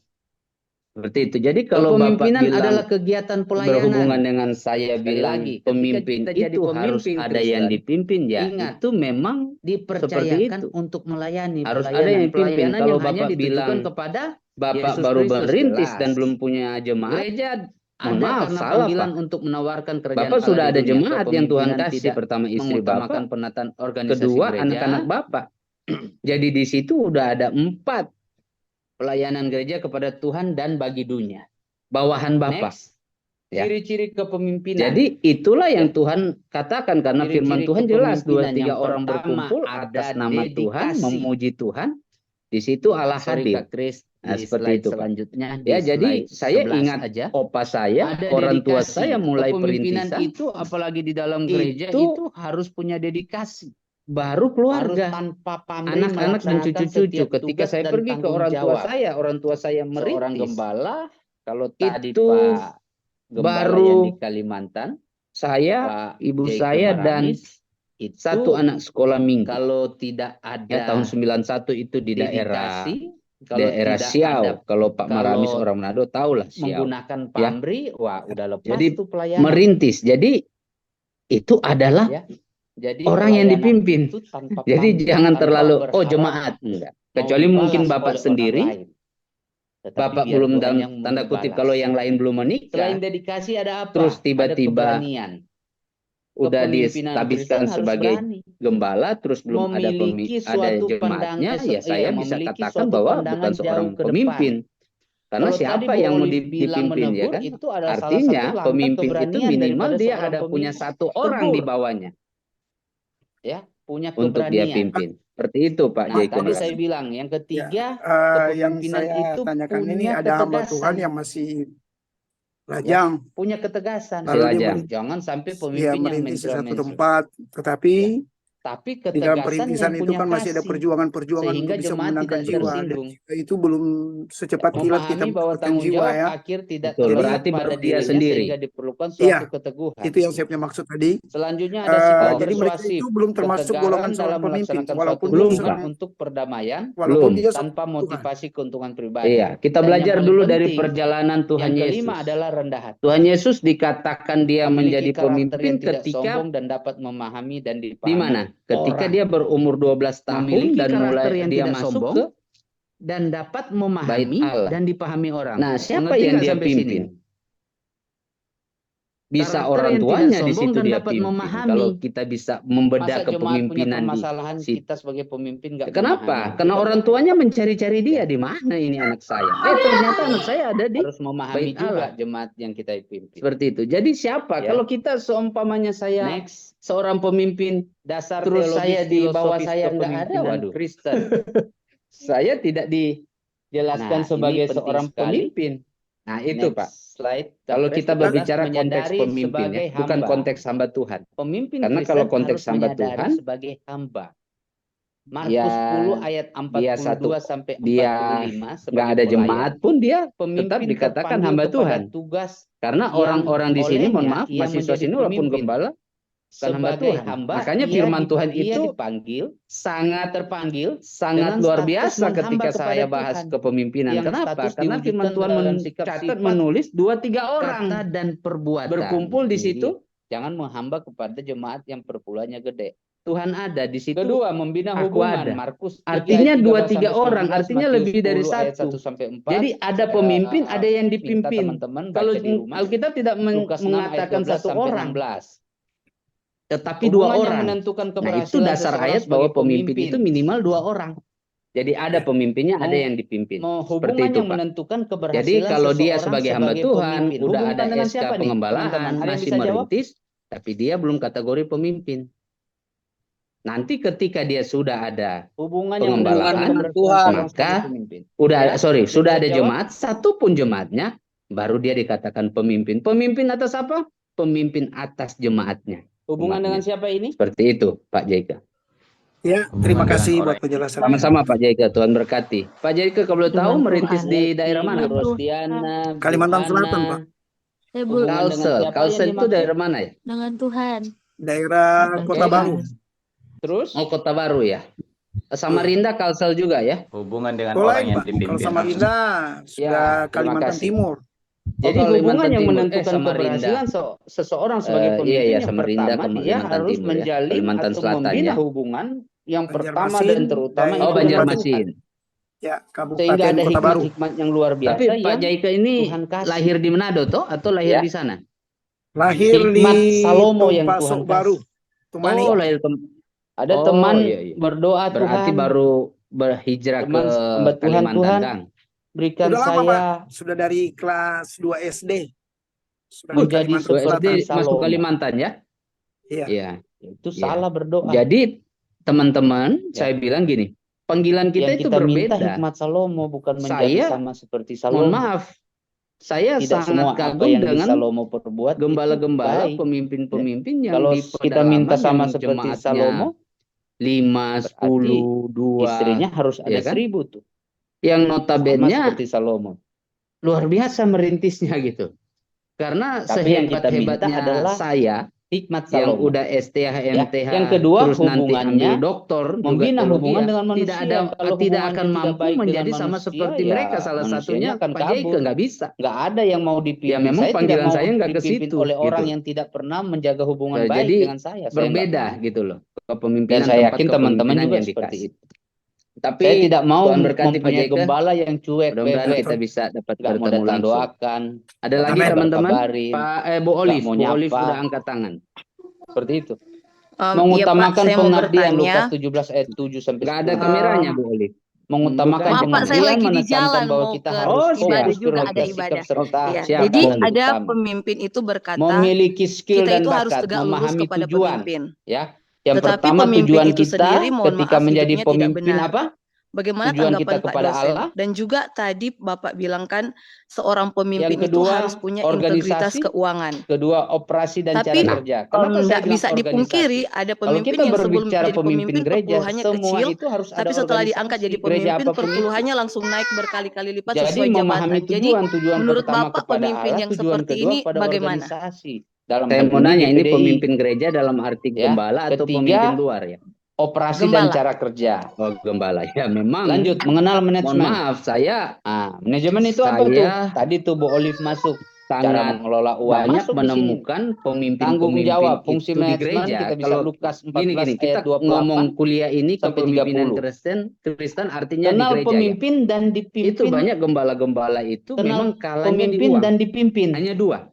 Seperti itu. Jadi kalau Bapak Kepemimpinan bilang adalah kegiatan pelayanan. berhubungan dengan saya Sekali bilang lagi, ketika pemimpin kita jadi itu harus pemimpin ada yang Kristen, dipimpin ya. ingat, Itu memang dipercayakan itu. untuk melayani. Harus ada yang dipimpin. Pelayanan Kalau yang hanya Bapak ditujukan bilang kepada Bapak Yesus baru Kristus, merintis jelas. dan belum punya jemaat. Gereja Mohon ada maaf, karena salah, panggilan Pak. untuk menawarkan kerajaan Bapak Allah sudah di ada dunia. jemaat yang Tuhan Kepemimpinan kasih. tidak Pertama istri mengutamakan Bapak, penataan organisasi kedua gereja. anak-anak Bapak. Jadi di situ udah ada 4 Pelayanan gereja kepada Tuhan dan bagi dunia. bawahan Bapak. Next, Ya. ciri-ciri kepemimpinan. Jadi itulah yang Tuhan katakan karena Ciri-ciri firman Tuhan jelas 2-3 kepemimpinan yang orang pertama berkumpul ada atas nama Tuhan, dedikasi. memuji Tuhan, di situ Allah Sorry hadir. Kak Kris, Nah, di seperti slide itu, Pak. selanjutnya Ya, di jadi slide saya 11 ingat aja. opa saya, Ada orang tua dedikasi. saya mulai Kepemimpinan perintisan itu apalagi di dalam gereja itu itu harus punya dedikasi. baru Harus keluarga, tanpa pamrih anak-anak dan melaksanakan cucu-cucu. setiap Ketika tugas saya dan pergi ke tanggung orang tua jawab. saya Seorang merintis. gembala, kalau tadi Itu Pak Gembala baru yang di Kalimantan, Saya, Pak ibu J. saya dan Kemaramis, itu 1 anak sekolah minggu. kalau tidak ada Ya, tahun 91 itu di daerah dedikasi, kalau tidak Siau. ada Kalau Pak kalau Maramis orang Manado tahulah Siau. menggunakan Ya. pamrih, wah udah lepas Jadi tuh pelayanan. merintis. Jadi itu adalah Ya. Jadi orang yang pelayanan dipimpin. itu tanpa Jadi pamrih, jangan tanpa terlalu berharap jemaat enggak. mau Kecuali mungkin dibalas Bapak oleh orang sendiri, lain. Tetapi Bapak biar belum Tuhan dalam yang tanda kutip membalas. kalau yang lain belum Selain menikah, dedikasi ada apa? terus Ada tiba-tiba keberanian. udah Kepemimpinan diestabliskan Kristen harus sebagai berani. gembala, terus belum ada Memiliki ada suatu jemaatnya, ya saya bisa memiliki katakan suatu bahwa pandangan bukan seorang jauh ke depan. pemimpin. Karena Kalau tadi siapa Bu yang mau Olive bilang dipimpin ya menegur, kan? itu adalah salah Artinya satu langkah pemimpin itu keberanian minimal daripada dia seorang ada punya pemimpin. 1 orang di Tegur. bawahnya Ya, punya untuk dia keberanian. pimpin. Seperti itu Pak Nah, Jacob. tadi saya bilang yang ketiga, yang kepemimpinan saya itu tanyakan ini punya ada hamba Tuhan ketegasan. yang masih lajang. Punya ketegasan. Masih lajang. Jangan sampai Ya, pemimpin yang merintis di satu mencela-mencela. tempat, tetapi Tapi di dalam ketegasan perintisan yang itu punya kan masih ada kasih. perjuangan-perjuangan Sehingga untuk bisa jemaat memenangkan tidak jiwa. Dan tersinggung. itu belum secepat kilat kita Memahami bahwa mendapatkan tanggung jiwa jawab ya. akhir tidak Betul, terletak berarti pada baru dia dirinya sendiri. sehingga diperlukan Iya, suatu keteguhan. itu yang saya punya maksud tadi. Selanjutnya ada sikap Jadi mereka persuasif, itu belum termasuk ketegaran golongan seorang dalam pemimpin, melaksanakan walaupun suatu dia Belum, hubungan seorang, untuk perdamaian walaupun Belum. dia tanpa seorang Tuhan. motivasi keuntungan pribadi. Iya, kita Dan belajar yang paling dulu dari penting, perjalanan Tuhan yang Yesus. kelima adalah rendah hati. Tuhan Yesus dikatakan dia menjadi Memiliki karakter pemimpin yang tidak ketika sombong dan dapat memahami dan di dipahami mana? Ketika orang. dia berumur 12 tahun Memiliki dan mulai karakter yang dia tidak masuk sombong ke dan dapat bait memahami Allah. dan dipahami orang. Nah, siapa Mengerti yang nggak dia sampai pimpin? sini? Bisa Karakter orang yang tuanya tidak di sombong situ dan dia dapat pimpin. memahami. Kalau kita bisa membedah Masa jemaat punya kepemimpinan di permasalahan, situ. kita sebagai pemimpin nggak Kenapa? memahami. Karena orang tuanya mencari-cari dia, di mana ini anak saya. Ternyata anak saya ada di Harus memahami bait juga Allah. jemaat yang kita pimpin. Seperti itu. Jadi siapa? Ya. Kalau kita seumpamanya saya Next, seorang pemimpin, dasar terus teologis saya di bawah filosofis saya nggak ada, kepemimpinan waduh. Kristen. Saya tidak dijelaskan Nah, sebagai ini penting seorang sekali. pemimpin. Nah itu Next Pak. slide. Kalau Capres kita juga berbicara konteks menyadari pemimpin sebagai ya, bukan hamba. konteks hamba Tuhan. Pemimpin Karena Kristen kalau konteks harus hamba menyadari Tuhan, sebagai hamba. Markus ya, 10 ayat dia 42 sampai 45 dia sebagai nggak ada pelayan. jemaat pun dia Pemimpin tetap dikatakan terpanggil hamba kepada Tuhan. tugas Karena yang orang-orang di sini, mohon olehnya maaf, ia mahasiswa menjadi sini walaupun pemimpin. gembala, bukan hamba Sebagai Tuhan. hamba, Makanya ia firman Tuhan ia itu dipanggil, sangat terpanggil sangat dengan luar status biasa menghamba ketika kepada saya bahas Tuhan. kepemimpinan. Yang Kenapa? status Karena firman diwujudkan Tuhan dalam sikap mencatat, sifat, menulis 2-3 orang kata dan perbuatan. berkumpul di Jadi, situ. jangan menghamba kepada jemaat yang perpuluhannya gede. Tuhan ada di situ. Kedua, membina aku hubungan. ada. Markus 3 Artinya ayat 13 2-3 sampai orang, 19, artinya Matius lebih dari 10 ayat satu. 1 sampai 4. Jadi ada pemimpin, ada yang Minta dipimpin. teman-teman baca Kalau di rumah. Alkitab tidak Lukas 6 ayat mengatakan 12 satu sampai orang, 16. tetapi 2 Hubungan yang orang. menentukan Nah, itu keberhasilan dasar seseorang ayat bahwa sebagai pemimpin itu minimal 2 orang. Jadi ada pemimpinnya, ada yang dipimpin. Seperti Hubungan itu, yang Pak. menentukan Jadi keberhasilan kalau dia seseorang sebagai hamba Tuhan, pemimpin. udah Hubungan ada dengan SK siapa nih, pengembalaan, teman-teman? Ada yang masih bisa jawab? merintis, tapi dia belum kategori pemimpin. Nanti ketika dia sudah ada Hubungan yang pengembalaan, menentukan keberhasilan maka seseorang sebagai pemimpin. sudah ada Jawab. jemaat, satu pun jemaatnya, baru dia dikatakan pemimpin. Pemimpin atas apa? Pemimpin atas jemaatnya. Hubungan Umatnya. dengan siapa ini? Seperti itu, Pak Jaika. Ya, terima kasih buat penjelasannya. Sama-sama Pak Jaika, Tuhan berkati. Pak Jaika kalau tahu Dengan merintis Tuhan. di daerah mana, Bu Pak? Rostiana, Bu Kalimantan Ana. Selatan, Pak. Saya Hubungan dengan Kalsel. siapa Kalsel yang itu dimaksud? daerah mana ya? Dengan Tuhan. Daerah Dengan Kota Tuhan. Baru. Terus? Oh, Kota Baru ya. Samarinda, Kalsel juga ya. Hubungan dengan Oh, orang lain, yang Pak. dipimpin. Kalau Samarinda sudah terima Kalimantan kasih. Timur. Jadi Kalimantan hubungan yang Timur. menentukan Samarinda. keberhasilan seseorang sebagai Iya, pemimpin iya, yang Samarinda, pertama dia Kalimantan harus Timur ya. menjalin Kalimantan atau Selatan membina ya. hubungan yang pertama Banjarmasin, dan terutama daerah Oh, itu Banjarmasin. Ya, sehingga Kabupaten ada Kota Baru. hikmat-hikmat yang luar biasa Tapi Pak yang Jaika ini Tuhan kasih. lahir di Manado toh atau lahir Ya. di sana? Lahir Hikmat di Salomo yang Tumpa Tuhan Sok Baru. kasih. Tumani. Oh, lahir Ada Oh, teman iya, iya. berdoa berarti Tuhan, baru berhijrah teman ke hamba Tuhan, Kalimantan Tang. berikan Udah lama, saya Sudah dari kelas 2 SD. Sudah di menjadi Kalimantan Dua SD seperti Selatan. masuk Salomo. Kalimantan ya? Iya. Iya. Itu Iya. salah berdoa. Jadi teman-teman, Ya. saya bilang gini, panggilan kita Yang itu kita minta berbeda. hikmat Salomo bukan menjadi Saya, sama seperti Mohon Salomo. maaf, saya Tidak sangat semua apa kagum yang di dengan Salomo perbuat itu gembala-gembala, baik. pemimpin-pemimpin yang Kalau di kita minta pedalaman sama yang seperti jemaatnya Salomo, 5, berarti 10, 2, istrinya harus ada ya kan? 1000 tuh. Yang Sama notabene seperti Salomo. luar biasa merintisnya gitu. Karena Tapi yang kita minta sehebat-hebatnya adalah saya hikmat yang Salomo. udah STH, MTH, Yang kedua, terus nanti hubungannya ambil doktor, juga membina teologi hubungan ya, dengan tidak manusia. Kalau tidak hubungannya akan tidak mampu baik menjadi dengan sama manusia, seperti ya mereka. Salah manusianya satunya akan Pak Jaika kabur. nggak bisa. Nggak ada yang mau dipimpin. Ya memang Saya tidak panggilan mau saya nggak ke dipimpin situ, oleh orang gitu. yang tidak pernah menjaga hubungan Nah, baik jadi dengan saya. Saya nggak berbeda mau. gitu loh. Dan Kepemimpinan, saya tempat yakin teman-teman kepemimpinan juga yang seperti dikasih. itu. Tapi Saya tidak mau Tuhan berkati Pak mempunyai Jaika. gembala yang cuek, Mudah-mudahan bebek, kita bisa dapat nggak mau bertemu datang langsung. doakan, Ada nggak lagi mau Amin. teman-teman? berkabarin, Bu Olive. mau Bu Olive nyapa. udah angkat tangan. seperti itu. Iya Pak, Mengutamakan saya mau pengabdian, bertanya. Lukas 17 ayat 7 sampai Nggak ada 10. kameranya Bu Olive. Mengutamakan Bukan, Maaf Pak, jangan. saya pengabdian lagi di menekankan jalan bahwa mau kita ke harus Oh, ibadah fokus juga, pada ada sikap ibadah. serta Iya. Siap, Jadi Pak. fokus ada utama. pemimpin itu berkata Memiliki skill kita dan itu harus bakat, tegak lurus memahami kepada tujuan. pemimpin. Ya, yang Tetapi pertama pemimpin tujuan itu kita sendiri, mohon ketika maaf, menjadi hidupnya tidak pemimpin benar. apa? Bagaimana Tujuan tanggapan kita Pak kepada dosen? Allah. Dan juga tadi Bapak bilang kan seorang pemimpin Yang itu kedua, harus punya integritas organisasi. keuangan. Kedua, operasi dan Tapi cara kerja. Kenapa saya tidak bilang bisa dipungkiri organisasi? ada Kalau pemimpin kita yang sebelum berbicara jadi pemimpin gereja, perpuluhannya semua kecil, itu harus ada tapi setelah organisasi. diangkat jadi Gereja pemimpin apapun itu. perpuluhannya langsung naik berkali-kali lipat Jadi sesuai memahami jabatan. Jadi tujuan menurut pertama Bapak kepada pemimpin Allah, yang tujuan seperti kedua ini pada bagaimana? organisasi. Dalam Saya hal mau nanya, ini GPDI, pemimpin gereja dalam arti ya. gembala atau Ketiga, pemimpin luar ya? operasi dan Gembala. cara kerja. Oh, gembala. Ya memang. Lanjut, mengenal Mohon manajemen. maaf, saya Manajemen itu apa tuh? Saya Tadi tuh Bu Olive masuk. Cara sangat mengelola uang banyak masuk di sini. menemukan Tanggung pemimpin-pemimpin jawab, fungsi itu di manajemen gereja. kita bisa Kalau Lukas 14 gini, kita ayat 28 ngomong kuliah ini sampai kepemimpinan 30. Kristen artinya di Kenal gereja ya. pemimpin dan Itu dipimpin. banyak gembala-gembala itu Kenal memang kalanya di pemimpin uang. dan dipimpin. Hanya 2.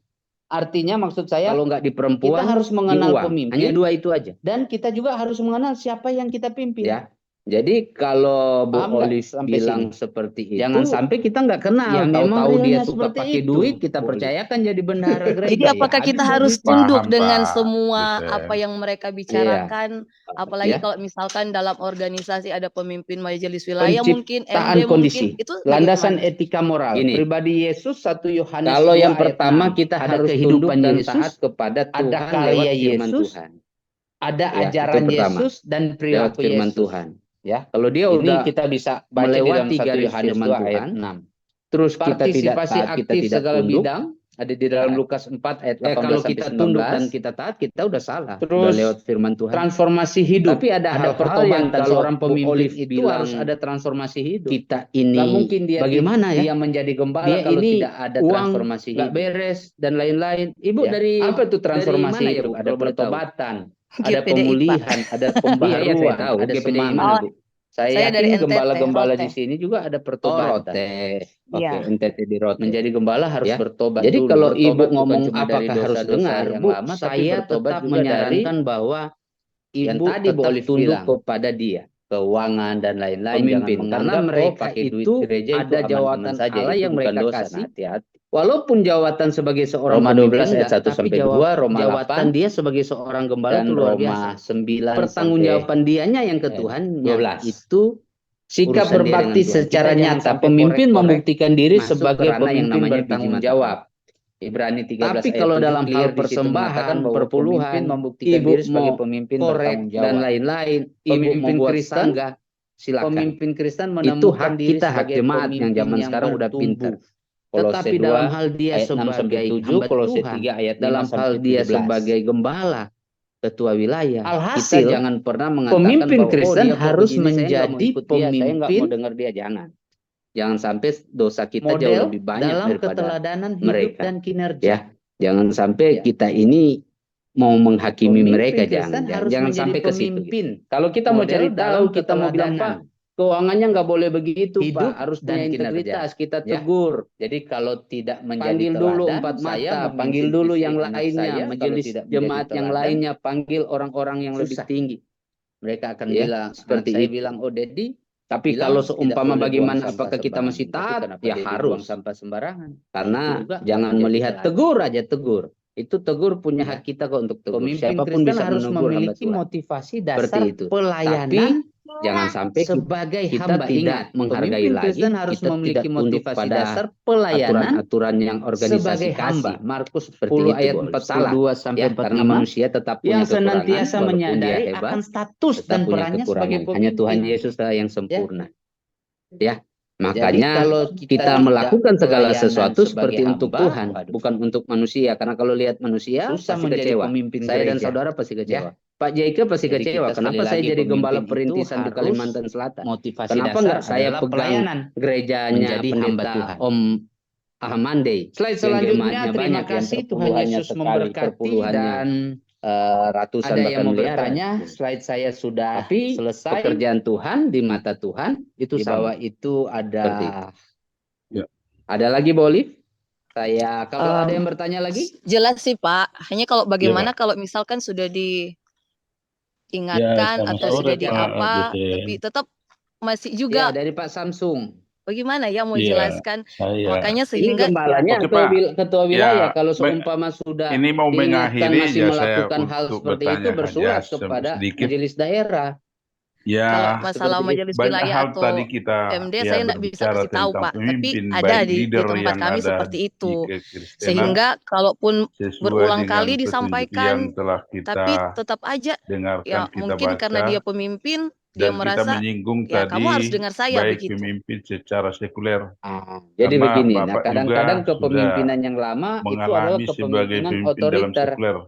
Artinya maksud saya Kalau nggak di perempuan, kita harus di mengenal uang. pemimpin. Hanya 2 itu aja. Dan kita juga harus mengenal siapa yang kita pimpin. Ya. Jadi kalau Bu Paham nggak Olive sampai bilang sini? seperti itu, Jangan sampai kita nggak kenal. Ya, memang Tahu-tahu dia realnya suka seperti pakai itu, duit, kita Bu Olive. percayakan jadi bendahara gereja. Jadi apakah Ya, kita habis harus begitu. tunduk Paham, dengan Pak semua Dosen. apa yang mereka bicarakan? Apalagi Ya. kalau misalkan dalam organisasi ada pemimpin majelis wilayah mungkin, Penciptaan MD kondisi, mungkin, itu landasan bagaimana? etika moral. Gini. Pribadi Yesus 1 Yohanes Kalau 2 yang ayat pertama 6. kita Ada harus kehidupan tunduk dan Yesus, taat kepada ada Tuhan karya lewat firman Yesus, Tuhan. ada Ya, ajaran itu pertama. Yesus dan Lewat perilaku firman Yesus. Tuhan. Ya, Kalau dia ini udah kita bisa baca di dalam melewati 1 garis Yohanes firman 2 ayat Tuhan, 6. terus kita tidak Partisipasi taat, kita aktif tidak segala tunduk. bidang ada di dalam Lukas 4 ayat 18 Kalau sampai kita 19. tunduk dan kita taat, kita udah salah. Udah Terus lewat firman Tuhan. transformasi hidup. Tapi ada hal-hal yang pertobatan. kalau Seorang Bu pemimpin Olive itu bilang, harus ada transformasi hidup. kita ini Nggak mungkin dia bagaimana ya? dia menjadi gembala Dia kalau ini tidak ada uang transformasi nggak hidup. beres dan lain-lain. Ibu Ya. dari Apa itu transformasi dari mana ya, hidup? Bu? Ada Kalau boleh tahu. pertobatan, ada GPDI, Pak. pemulihan, ada Iya, saya pembaruan, tahu. ada GPDI semangat. mana, Oh, Bu? Saya saya dari yakin NTT, gembala-gembala Rote. di sini juga ada Oh, pertobatan. Rote. Oke, Iya. NTT di Rote. Menjadi gembala harus Ya. bertobat Jadi dulu. kalau Bertobat Ibu bukan ngomong cuma dari apakah harus dosa-dosa dengar, yang Bu, lama, tapi saya bertobat tetap juga menyarankan dari bahwa yang Ibu tadi Bu tetap Olive tunduk bilang, kepada dia, keuangan dan lain-lain. Jangan pemimpin. Karena menganggap mereka pakai duit itu gereja itu ada aman-aman jawatan saja. Allah Itu yang bukan mereka dosa. Nah, kasih. hati-hati. Walaupun jawatan sebagai seorang Roma pemimpin 12 ayat enggak, 1 tapi sampai 2, Roma jawatan 8 dia sebagai seorang gembala dan itu luar Roma biasa. 9 Pertanggungjawaban dianya yang ke sampai Tuhannya 12. itu Sikap urusan dia dengan berbakti Tuhan. secara Kita jangan nyata, sampai pemimpin korek-korek membuktikan diri masuk ke sebagai ranah yang pemimpin namanya biji bertanggung mata jawab. Ibrani 13 Tapi ayat kalau 7 dalam clear hal di situ persembahan, mengatakan bahwa perpuluhan, pemimpin membuktikan Ibu diri sebagai mau pemimpin korek bertanggung jawab. dan lain-lain, Ibu mau Pemimpin buat Kristen, tangga, silakan. Pemimpin Kristen Itu menemukan hak diri kita, hak sebagai jemaat yang pemimpin zaman yang sekarang udah bertumbuh. pintar. Kolose Tetapi 2 dalam hal dia ayat 6 sampai sebagai 7, hamba Kolose Tuhan, 3 ayat 5 dalam hal sampai dia 17. sebagai gembala, ketua wilayah, Alhasil, kita jangan pernah mengatakan pemimpin bahwa Kristen dia kok harus begini, saya nggak mau menjadi ikut dia, saya nggak mau pemimpin dengar dia, jangan sampai dosa kita jauh model lebih banyak dalam daripada keteladanan hidup mereka. dan kinerja. Ya, jangan sampai Ya. kita ini mau menghakimi Pemimpin mereka, Kristen harus jangan menjadi sampai ke situ. pemimpin. Kalau kita mau Model cari dalam tahu, kita mau bilang, Pak, keteladanan keuangannya nggak boleh begitu, hidup Pak, harus dan punya kinerja. integritas, kita Ya. tegur. Jadi kalau tidak menjadi Panggil dulu teladan, empat saya mata, memimpin panggil dulu istri yang anak lainnya, saya, kalau majelis tidak menjadi jemaat yang teladan, lainnya, panggil orang-orang yang lebih susah. tinggi. Mereka akan Ya, bilang, seperti saya itu. bilang, oh Dedi, Tapi bilang kalau tidak seumpama boleh bagaimana, buang sampah apakah kita sembarangan. masih Tapi taat? kenapa Ya Dedi harus. buang sampah sembarangan? Karena Itu juga jangan menjadi melihat teladan. tegur aja, tegur. Itu tegur punya Ya. hak kita kok untuk tegur. Pemimpin Siapapun Kristen bisa harus menegur hamba memiliki Tuhan. motivasi Seperti dasar itu. pelayanan. Tapi jangan sampai Sebagai kita hamba, tidak ingat, menghargai pemimpin lagi, Kristen harus kita memiliki tidak tunduk motivasi pada dasar pelayanan aturan-aturan yang organisasi sebagai hamba. kasih. Markus Seperti 10 itu, ayat Bol. 42 sampai Ya, 45 karena manusia tetap punya yang kekurangan, senantiasa walaupun dia menyadari hebat, akan status tetap dan punya perannya sebagai kekurangan. Hanya Tuhan pemimpin. Yesus lah yang sempurna. Ya, Jadi makanya kalau kita tidak melakukan segala pelayanan sesuatu sebagai seperti untuk hamba, Tuhan, waduh, bukan untuk manusia. Karena kalau lihat manusia susah pasti menjadi kecewa. pemimpin Saya dan gereja. saudara pasti kecewa. Ya. Pak Jaike pasti Jadi kecewa. kita sekali Kenapa saya lagi, jadi gembala pemimpin itu perintisan di harus Kalimantan Selatan? motivasi Kenapa dasar enggak saya adalah pegang pelayanan, gerejanya menjadi hamba pendeta Tuhan. Om Ahmande? Slide Yang selanjutnya, jemaatnya terima banyak, yang kasih Tuhan perpuluhannya Yesus sekali, memberkati, perpuluhannya dan ratusan ada yang bahkan mau miliaran. bertanya, slide saya sudah Tapi selesai. pekerjaan Tuhan di mata Tuhan itu Di sama. bawah itu ada Seperti itu. Ada lagi, Bolif? Saya kalau ada yang bertanya lagi? Jelas sih Pak. Hanya kalau bagaimana Pak. kalau misalkan sudah diingatkan selamat atau sore, sudah Pak diapa, dosen. tapi tetap masih Ya, juga dari Pak Samsung. bagaimana ya mau Iya, jelaskan. saya. Makanya Ini sehingga gembalanya Oke, atau Pak. ketua Ya, wilayah kalau seumpama sudah ini mau diingatkan mengakhiri masih ya saya melakukan hal untuk seperti itu, bertanya bersurat saja kepada sedikit. majelis daerah. kalau Ya, masalah Seperti itu. majelis banyak wilayah hal atau tadi kita PMD ya saya tidak bisa berbicara kasih tahu tentang Pak, tapi pemimpin, ada baik di leader tempat yang kami ada seperti di itu. kekristenan Sehingga kalaupun sesuai berulang dengan kali petunjuk disampaikan, yang telah tapi kita tetap aja dengarkan, ya kita mungkin karena dia baca, pemimpin, dia dan kita merasa menyinggung ya kamu harus tadi dengar saya baik begitu. pemimpin secara sekuler. Jadi Karena begini, nah Bapak kadang-kadang juga kepemimpinan yang lama itu adalah mengalami sebagai kepemimpinan pemimpin dalam otoriter. sekuler.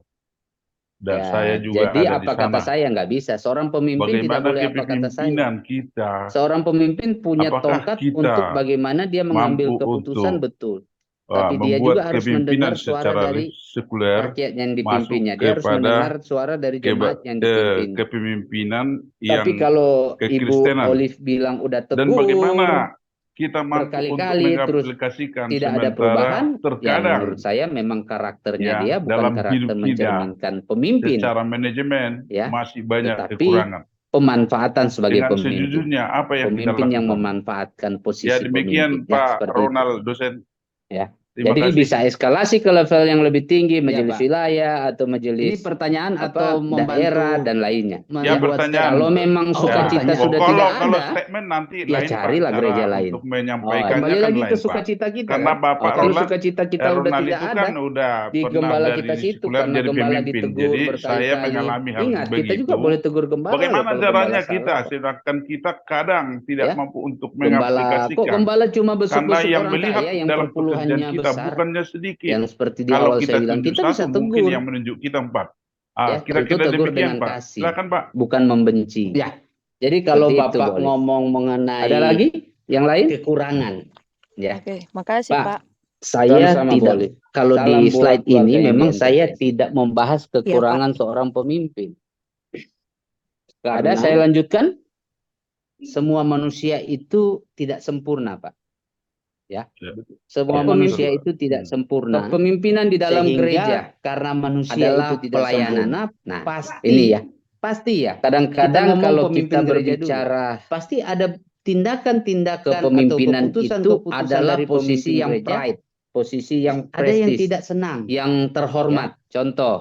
Dan Ya, saya juga jadi ada di apa kata sana. saya nggak bisa. Seorang pemimpin tidak Bagaimana boleh apa kata saya. kepemimpinan kita? Seorang pemimpin punya Apakah tongkat kita untuk bagaimana dia mengambil mampu keputusan, untuk betul. Tapi dia membuat juga harus kepemimpinan mendengar suara secara dari sekuler rakyat yang masuk dipimpinnya. Dia harus mendengar kepada suara dari jemaat yang dipimpin. kepemimpinan Tapi yang kalau Ibu kekristenan? Olive bilang udah Dan tegur bagaimana kita mampu untuk berkali-kali terus mengaplikasikan tidak ada sementara perubahan, ya terkadang menurut saya memang karakternya ya dia bukan dalam karakter hidup kita mencerminkan pemimpin, secara manajemen ya. masih banyak Tetapi kekurangan. pemanfaatan sebagai Dengan pemimpin. sejujurnya apa yang kita Pemimpin yang lakukan? memanfaatkan posisi Ya demikian pemimpin. Ya, Pak seperti Ronald itu. dosen. Ya. Terima Jadi kasih. bisa eskalasi ke level yang lebih tinggi, majelis Pak. wilayah atau Ini majelis pertanyaan apa, atau membantu daerah dan lainnya. Ya, membuat pertanyaan. Kalau memang Oh, sukacita pertanyaan. sudah kalau tidak kalau ada, statement nanti ya lain Pak, carilah cara gereja lain. untuk menyampaikannya kembali kan lagi lain ke Pak. sukacita kita Karena kan. Bapak Kalau Ronald sukacita kita udah Ronald tidak itu ada, kan udah di pernah gembala dari kita situ sekuler karena jadi gembala pemimpin. ditegur Jadi saya berkali-kali. mengalami hal Ingat, kita begitu. juga boleh tegur gembala. Bagaimana loh kalau caranya gembala kita? salah. Sedangkan kita kadang tidak Ya. mampu untuk Gembala, kok mengaplikasikan. gembala cuma Karena besuk-besuk yang orang melihat kaya yang dalam perpuluhannya pekerjaan kita besar. bukannya sedikit. Yang seperti di Kalau awal kita saya bilang, tunjuk kita bisa satu, mungkin tegur. yang menunjuk kita 4. Ya, Kira-kira itu tegur demikian dengan Pak. kasih. Silakan Pak. Bukan membenci. Ya. Jadi kalau Seperti itu, Bapak boleh. ngomong mengenai Ada lagi yang lain? kekurangan, ya. Oke, makasih Pak, Pak. saya Sama-sama, tidak. boleh. Kalau Salam di buat slide keluarga ini yang memang di saya NTT. tidak membahas kekurangan seorang pemimpin. Ada, saya lanjutkan. Semua manusia itu tidak sempurna, Pak. Ya. Semua Ya, manusia betul. itu tidak sempurna. Kepemimpinan di dalam Sehingga gereja karena manusia adalah itu tidak pelayanan. sempurna, Nah, pasti ini ya. pasti ya. Kadang-kadang ngomong kalau pemimpin kita gereja dulu, berbicara pasti ada tindakan-tindakan kepemimpinan atau itu keputusan-keputusan adalah dari posisi pemimpin yang gereja, pride, posisi yang ada yang prestis, tidak senang. yang terhormat. Contoh,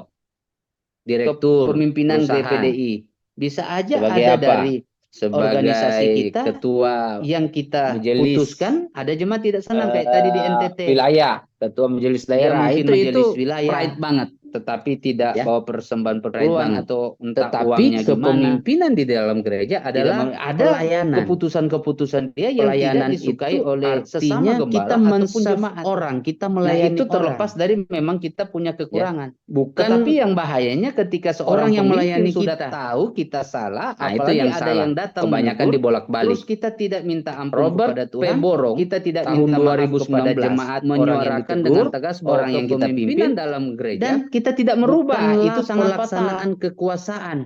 direktur Kepemimpinan perusahaan. GPDI bisa aja Sebagai ada apa? dari Sebagai organisasi kita ketua yang kita majelis, putuskan, ada jemaat tidak senang kayak tadi di NTT. wilayah, ketua majelis Dia daerah, memimpin itu majelis wilayah. pride banget, tetapi tidak Ya. bawa persembahan Pride perpuluhan banget. atau entah Tetapi uangnya gimana. kepemimpinan di dalam gereja adalah ada pelayanan. Keputusan-keputusan dia yang Pelayanan tidak disukai itu oleh sesama artinya gembala kita ataupun men-serve jemaat. orang, kita Nah, melayani itu terlepas orang. dari memang kita punya kekurangan. Bukan Tetapi yang bahayanya ketika seorang orang yang pemimpin melayani sudah kita tahu kita salah, Nah, itu apalagi yang ada salah. yang datang Kebanyakan menegur, dibolak-balik. terus kita tidak minta ampun Robert kepada P. Tuhan, Borong kita tidak tahun minta maaf 2019 kepada jemaat, menyuarakan dengan tegas bahwa orang yang kita pimpin kepemimpinan dalam gereja dan kita tidak merubah. bukanlah Itu sangat pelaksanaan fatal. kekuasaan.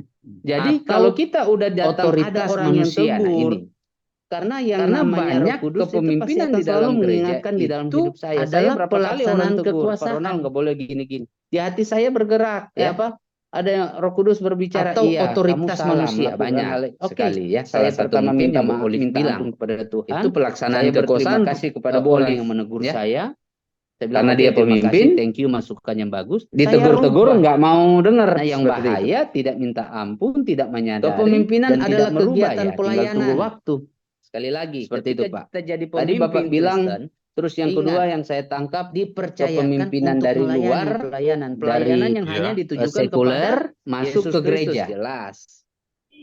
Jadi atau kalau kita udah datang ada otoritas orang yang manusia. Nah, tegur, ini. karena yang Karena namanya banyak Roh Kudus itu kepemimpinan pasti di akan dalam selalu gereja mengingatkan di dalam itu hidup saya. adalah Berapa kali orang pelaksanaan tegur, Pak kekuasaan. Ronald nggak boleh gini-gini. Di hati saya bergerak, Ya. Ada yang Roh Kudus berbicara, Atau iya, otoritas kamu salah manusia melakukan banyak hal ini. Oke, sekali ya. saya Salah satu pertama mungkin minta yang maaf, Olive minta bilang. ampun kepada Tuhan. Itu pelaksanaan Saya berterima kekuasaan kasih kepada Olive, orang yang menegur ya. saya. Saya bilang, Karena "Oke, dia terima pemimpin, kasih, thank you, masukan yang bagus." ditegur-tegur Saya rubah. nggak mau dengar. Nah, yang seperti itu. bahaya tidak minta ampun, tidak menyadari, Kepemimpinan dan adalah tidak merubah, kegiatan ya, tinggal pelayanan. tunggu waktu. Sekali lagi, Seperti ketika itu, Pak. kita jadi Tadi pemimpin Bapak bilang, Kristen, terus yang ingat, kedua yang saya tangkap, dipercayakan kepemimpinan untuk dari melayani luar, pelayanan dari, yang hanya ditujukan sekuler, kepada masuk Yesus ke Kristus, gereja. jelas.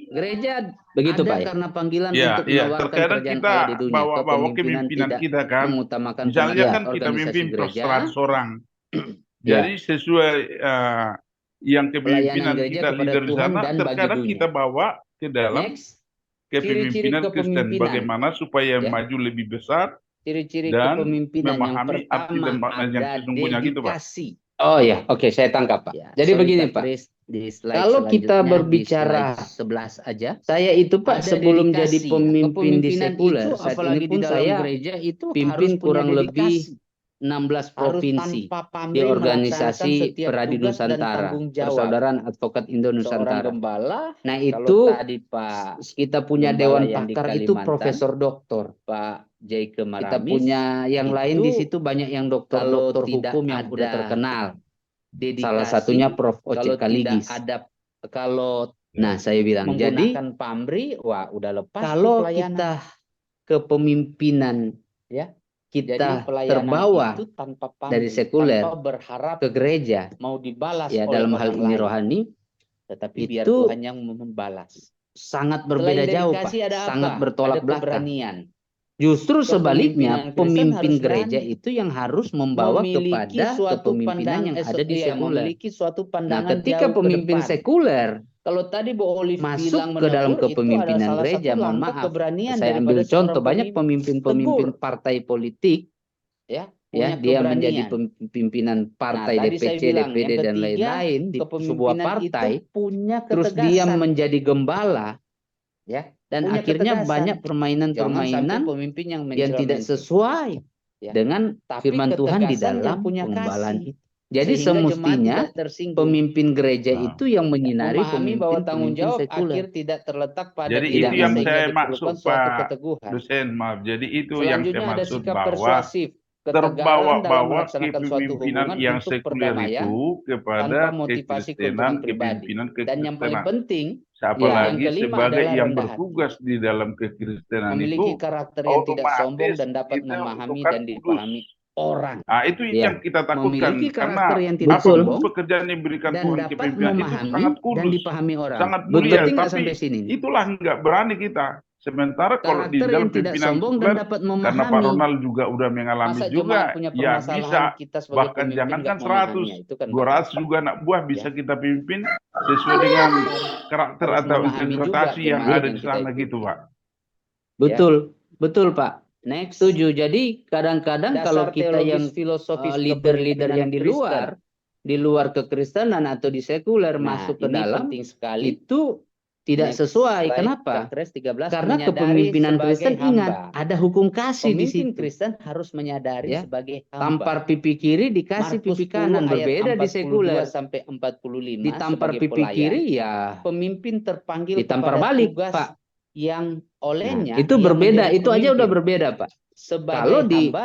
Gereja Begitu, ada Pak, ya? karena panggilan Ya, untuk ya. menawarkan Terkadang kerajaan kita Allah di dunia. bawa-bawa Kepemimpinan kepemimpinan tidak kita kan. mengutamakan Misalnya pengajian kan kita organisasi memimpin gereja. 100 orang. Ya. Jadi sesuai yang kepemimpinan Pelayanan gereja kita kepada leader di Tuhan sana, dan bagi terkadang dunia. kita bawa ke dalam Next, ciri-ciri kepemimpinan Kristen. kepemimpinan. Bagaimana supaya Ya. maju lebih besar Ciri-ciri dan kepemimpinan yang memahami arti dan pertama makna yang ada sesungguhnya gitu, Pak. dedikasi. Oh ya, oke, saya tangkap, Pak. Ya, Jadi sorry, begini, Pak Pak. Chris, di slide Kalau kita selanjutnya, berbicara, di slide 11 aja. Saya itu, Pak, Ada sebelum dedikasi. jadi pemimpin di Kepemimpinan sekuler, itu, saat apalagi ini di pun dalam saya gereja itu pimpin harus punya kurang lebih dedikasi. 16 Harus provinsi tanpa pamrih di melaksanakan organisasi setiap Peradi tugas dan Nusantara, tanggung jawab. Persaudaraan Advokat Indo Seorang Nusantara. gembala, Nah, kalau itu tadi Pak kita punya Gembala dewan yang di pakar itu Kalimantan, profesor doktor. Pak Jaike Maramis, Kita punya yang lain itu di situ banyak yang kalau doktor-doktor tidak hukum yang udah ada terkenal. dedikasi, Salah satunya Prof. kalau Ocit tidak Kaligis. ada, kalau Nah, saya bilang, jadi menggunakan pamrih, wah udah lepas tuh kalau pelayanan. kita kepemimpinan, Ya. kita Jadi pelayanan terbawa itu tanpa pamrih, dari sekuler tanpa berharap ke gereja, mau dibalas ya oleh dalam hal orang ini lain. rohani, Tetapi biar itu Tuhan yang membalas. sangat Selain berbeda jauh, Pak. dedikasi ada Sangat apa? bertolak Ada belakang. keberanian. Justru sebaliknya, Kepemimpinan Kristen pemimpin harus gereja berani. itu yang harus membawa Memiliki kepada suatu kepemimpinan yang ada di sekuler. memiliki suatu Nah, pandangan ketika jauh ke pemimpin depan. sekuler Kalau tadi Bu Olive masuk bilang ke dalam menegur, itu kepemimpinan adalah salah gereja, satu mohon langkah maaf, keberanian saya ambil daripada contoh, seorang banyak pemimpin. pemimpin-pemimpin Tegur. partai politik, Ya, ya, punya dia menjadi keberanian. pimpinan partai Nah, tadi saya DPC, bilang, DPD, yang dan ketiga, lain-lain di sebuah kepemimpinan partai, itu punya terus dia ketegasan. menjadi gembala, Ya, dan punya akhirnya ketegasan. banyak Jangan sampai permainan-permainan pemimpin yang yang tidak mencela-mencela. sesuai Ya. dengan Tapi firman Tuhan di ketegasan yang dalam punya penggembalaan kasih. itu. Jadi Sehingga jemaat semestinya tidak tersinggung. pemimpin gereja Nah. itu yang menyinari Memahami bahwa tanggung pemimpin jawab sekuler. akhir tidak terletak pada Jadi diri Tidak itu yang memiliki. sehingga saya diperlukan maksud, suatu Pak keteguhan. dosen, maaf. Jadi itu yang saya Selanjutnya ada maksud sikap bahwa persuasif, ketegaran dalam terbawa-bawa melaksanakan suatu kepemimpinan hubungan yang untuk sekuler perdamaian itu kepada tanpa motivasi keuntungan pribadi. kepemimpinan Dan yang paling kekristenan. penting, Apalagi yang kelima sebagai adalah yang rendah hati. bertugas di dalam kekristenan Memiliki itu karakter yang tidak sombong otomatis dan dapat kita memahami bukan dan dipahami orang. Nah, itu Ya, yang kita takutkan memiliki karena karakter yang tidak apapun sombong pekerjaan yang diberikan dan Tuhan dapat kepemimpinan itu memahami sangat dan kudus, dipahami orang. sangat Betul, mulia, nggak tapi sampai sini? itulah nggak berani kita. Sementara kalau di Karakter dalam yang tidak pimpinan sombong dan sekuler, dapat karena Pak memahami. Ronald juga udah mengalami Masa juga, jemaat punya ya permasalahan, bisa, kita sebagai bahkan pemimpin jangankan nggak memahaminya, 100, itu kan 200 juga anak buah bisa Ya. kita pimpin sesuai dengan karakter Harus atau memahami juga interpretasi yang jemaat ada yang di kita sana ikuti. gitu, Pak. betul, betul, Pak. Next, Setuju. Jadi kadang-kadang dasar kalau kita teologis yang filosofis leader-leader yang kepemimpinan di luar kekristenan atau di sekuler Kristen. Nah, masuk ke ini dalam, penting sekali. itu tidak Next sesuai. slide, Kenapa? Kepres 13 Karena menyadari kepemimpinan sebagai Kristen hamba. ingat ada hukum kasih di Pemimpin situ. Kristen harus menyadari Ya. sebagai hamba. Tampar pipi kiri dikasih Markus pipi kanan, 10 ayat berbeda di 42 sekuler. sampai 45 Ditampar sebagai pipi pelayan, kiri ya pemimpin terpanggil ditampar kepada balik, tugas Pak. yang olehnya Nah, itu ia berbeda, menjadi itu aja udah pemimpin. berbeda, Pak. Sebagai Kalau di hamba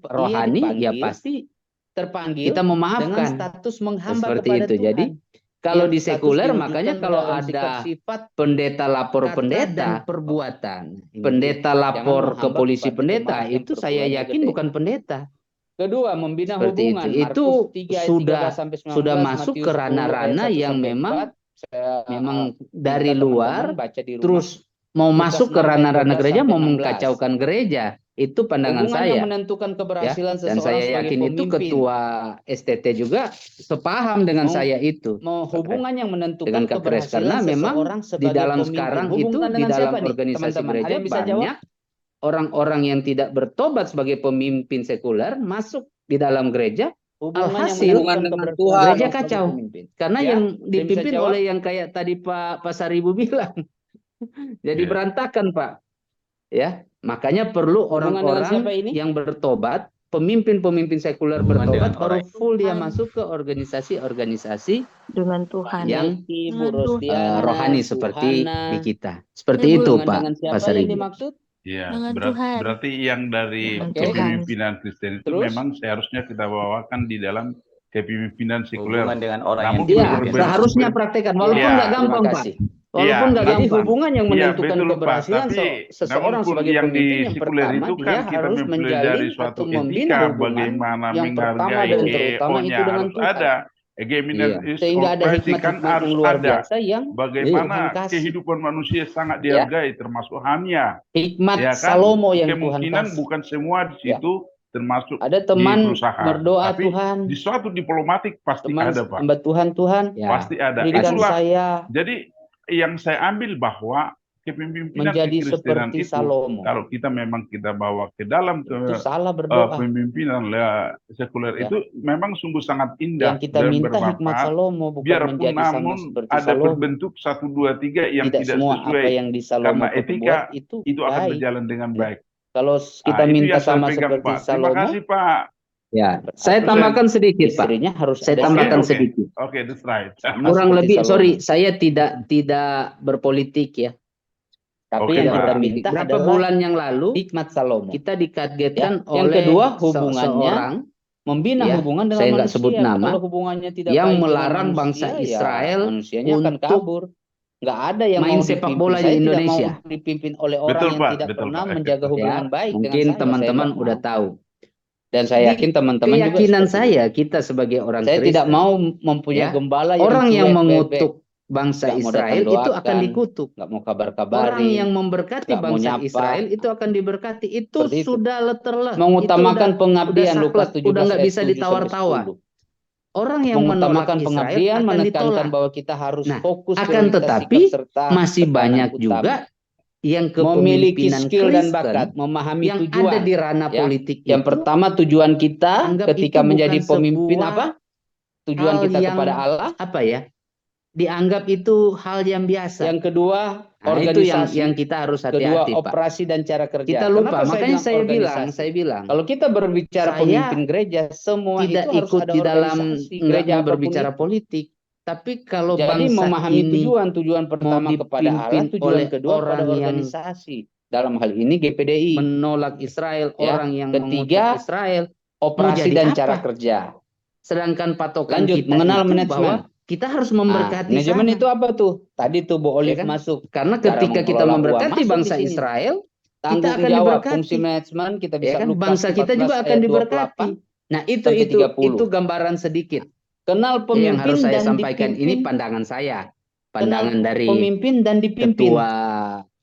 rohani ya dipanggil, pasti terpanggil kita dengan memaafkan. status menghamba Seperti kepada itu. Tuhan. Jadi kalau Yang di status sekuler diwujudkan makanya kalau dalam ada sifat-sifat pendeta lapor kata pendeta, dan perbuatan. Ini pendeta dia. lapor Jangan ke menghamba polisi kepada pendeta, jemaat yang itu saya perguruan yakin gede. bukan pendeta. Kedua, membina Seperti hubungan. itu. Itu Markus 3 ayat sudah 13 sampai 19, sudah masuk Matius ke 10 ayat ranah-ranah 1 yang sampai memang 4. Saya memang minta dari luar teman-teman baca di rumah. terus mau Lukas masuk ke 6 ayat ranah-ranah 12 gereja, sampai mau 16. mengkacaukan gereja. Itu pandangan Hubungan yang saya. menentukan Ya, keberhasilan dan seseorang saya sebagai yakin itu pemimpin. ketua STT juga sepaham dengan saya itu. Hubungan yang menentukan Dengan Kak Kres, karena keberhasilan memang seseorang di sebagai dalam pemimpin. sekarang itu Hubungan di dengan dalam siapa nih, organisasi teman-teman? Ada gereja yang bisa jawab? banyak orang-orang yang tidak bertobat sebagai pemimpin sekuler masuk di dalam gereja. Hubungan yang Alhasil, menentukan dengan keberhasilan Tuhan. gereja sebagai kacau. pemimpin. Karena Ya, yang ada yang bisa dipimpin jawab? oleh yang kayak tadi Pak Pasaribu bilang. Jadi Ya. berantakan, Pak. Ya, makanya perlu Hubungan dengan siapa orang-orang ini? yang bertobat, pemimpin-pemimpin sekuler Hubungan bertobat, dengan baru orang. full dia Tuhan. masuk ke organisasi-organisasi Dengan Tuhan. yang Ibu Dengan Rostiana, rohani seperti Suhana. di kita. Seperti Ya, Bu. itu, Hubungan Pak dengan siapa yang Pasaribu. dimaksud? Ya, Dengan Tuhan. berarti yang dari Dengan Oke. Tuhan. kepemimpinan Kristen itu Terus? memang seharusnya kita bawakan di dalam kepemimpinan sekuler. Hubungan dengan orang yang Namun dipimpin. Iya, berbentuk- seharusnya praktekkan. Walaupun Iya, nggak gampang, terima Pak. kasih. Walaupun Iya, nggak Jadi gampang. hubungan yang Iya, menentukan betul, Pak. keberhasilan Tapi seseorang namun pun sebagai yang di pemimpin yang sekuler pertama itu dia kan kita harus mempelajari menjalin suatu atau membina etika hubungan bagaimana yang pertama menghargai dan terutama itu EO-nya dengan harus Tuhan. ada. Agreement Iya. is Sehingga ada operation kan hikmat-hikmat harus yang luar ada. biasa yang Bagaimana Tuhan kasih. kehidupan manusia sangat Ya. dihargai termasuk hanya. Hikmat Ya kan? Salomo yang Tuhan Kemungkinan kasih. bukan semua di Ya. situ termasuk Ada di teman perusahaan. berdoa Tapi Tuhan, di suatu diplomatik pasti teman ada, Pak. hamba Tuhan, Ya. Pasti ada. pendidikan Itulah. saya Jadi yang saya ambil bahwa kepemimpinan menjadi kekristenan seperti itu Salomo. kalau kita memang kita bawa ke dalam Itu salah berdoa. pemimpinan sekuler Ya. itu memang sungguh sangat indah Yang kita dan minta hikmat bermanfaat. Salomo bukan Biarpun menjadi sama namun seperti ada Salomo. berbentuk 1, 2, 3 yang Tidak tidak semua sesuai apa yang di Salomo karena etika perbuat itu akan baik. berjalan dengan Ya. baik. Kalau kita Itu minta yang saya sama pegang, seperti Pak. Terima Salomo, kasih, Pak. Ya, saya Artinya tambahkan sedikit, Pak. istrinya harus Saya ada tambahkan Oke. sedikit. Oke, that's right. sama Kurang seperti lebih, Salomo. sorry, saya tidak berpolitik ya. Tapi Oke, yang Pak. kita Berpolitik. minta Berapa adalah bulan yang lalu hikmat Salomo. kita dikagetkan Ya. Yang oleh kedua, hubungannya seorang membina ya, hubungan dengan saya nggak manusia. sebut nama, Kalau hubungannya tidak yang baik dengan melarang manusia, bangsa ya Israel manusianya akan untuk kabur. Nggak ada yang main mau sepak dipimpin. bola di Saya tidak Indonesia. mau dipimpin oleh orang Betul, yang Pak. tidak Betul, pernah Pak. menjaga hubungan Ya, baik dengan mungkin saya. teman-teman Saya nggak udah mau. tahu. Dan saya Di yakin teman-teman juga keyakinan seperti saya, itu. kita sebagai orang Saya tidak Kristen, mau mempunyai ya, gembala yang orang yang cuek, mengutuk bebek, bangsa nggak mau Israel datang itu akan doakan, dikutuk. nggak mau Orang kabar-kabarin, yang memberkati nggak mau bangsa nyapa. Israel itu akan diberkati. Itu Seperti itu. sudah letterleh. Mengutamakan Itu pengabdian udah Lukas saklek, 17 udah nggak ayat bisa 7 sampai ditawar-tawar. 10. Orang yang menolak Mengutamakan Israel pengabdian, akan menekankan ditolak. bahwa kita harus Nah, fokus akan prioritas tetapi sikap serta masih tekanan banyak utama. juga yang Memiliki kepemimpinan skill dan Kristen bakat, memahami yang tujuan. ada di ranah Ya. politik Yang itu pertama, tujuan kita anggap ketika itu menjadi bukan pemimpin sebuah apa? Tujuan hal kita yang kepada Allah. apa ya? Dianggap itu hal yang biasa. Yang kedua, Nah, itu yang organisasi. kita harus Kedua, hati-hati, Pak. operasi dan cara kerja. Kita lupa, Kenapa makanya saya organisasi? bilang Kalau kita berbicara saya pemimpin gereja, semua tidak itu harus ikut ada di dalam organisasi. nggak Gereja mau apapun berbicara itu. politik. Tapi kalau Jadi bangsa memahami ini tujuan pertama kepada Allah, dipimpin tujuan oleh kedua pada orang yang organisasi. Dalam hal ini GPDI. menolak Israel, Ya. orang yang Ketiga, mengutuk Israel, operasi jadi dan apa? cara kerja. sedangkan patokan Lanjut, kita mengenal itu manajemen. bahwa kita harus memberkati Manajemen sana. itu apa tuh? Tadi tuh Bu Olive Ya kan? masuk. Karena Cara ketika kita mengelola memberkati uang masuk bangsa di sini. Israel, kita Tanggung akan jawab diberkati. fungsi manajemen kita Ya bisa kan? Lukas Bangsa kita 14 juga akan ayat diberkati. 28. Nah, sampai 30. itu gambaran sedikit. Kenal Yang pemimpin harus saya dan sampaikan dipimpin. ini pandangan saya. Pandangan Kenal dari pemimpin dan dipimpin. ketua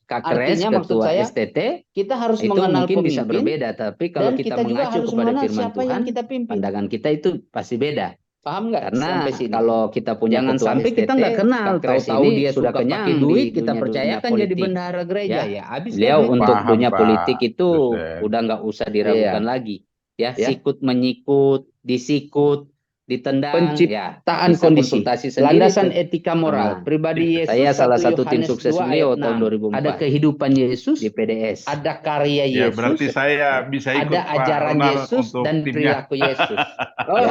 Kakres, Artinya maksud ketua saya, STT, kita harus itu mengenal mungkin bisa pemimpin berbeda. Tapi kalau dan kita kita juga mengacu harus kepada mengenal firman siapa Tuhan, yang kita pimpin. pandangan kita itu pasti beda. Paham nggak Karena sampai sini? kalau kita punya Jangan ketua sampai STT, kita nggak kenal, Kakres tahu-tahu ini dia sudah suka kenyang pakai di duit, kita dunia percayakan jadi politik. bendahara gereja. Ya, habis Beliau duitnya. untuk Paham, dunia Pak. politik itu Dosen. udah nggak usah diragukan lagi. Ya, sikut menyikut, disikut, ditendang, Penciptaan bisa kondisi, konsultasi sendiri landasan ke etika moral, pribadi Yesus. saya salah 1 satu tim Yohanes sukses 2 beliau ayat tahun 6. 2004 Ada kehidupan Yesus, di PDS. ada karya Ya, Yesus, berarti saya bisa ikut ada Pak ajaran Ronald Yesus untuk dan timnya. perilaku Yesus. Oh,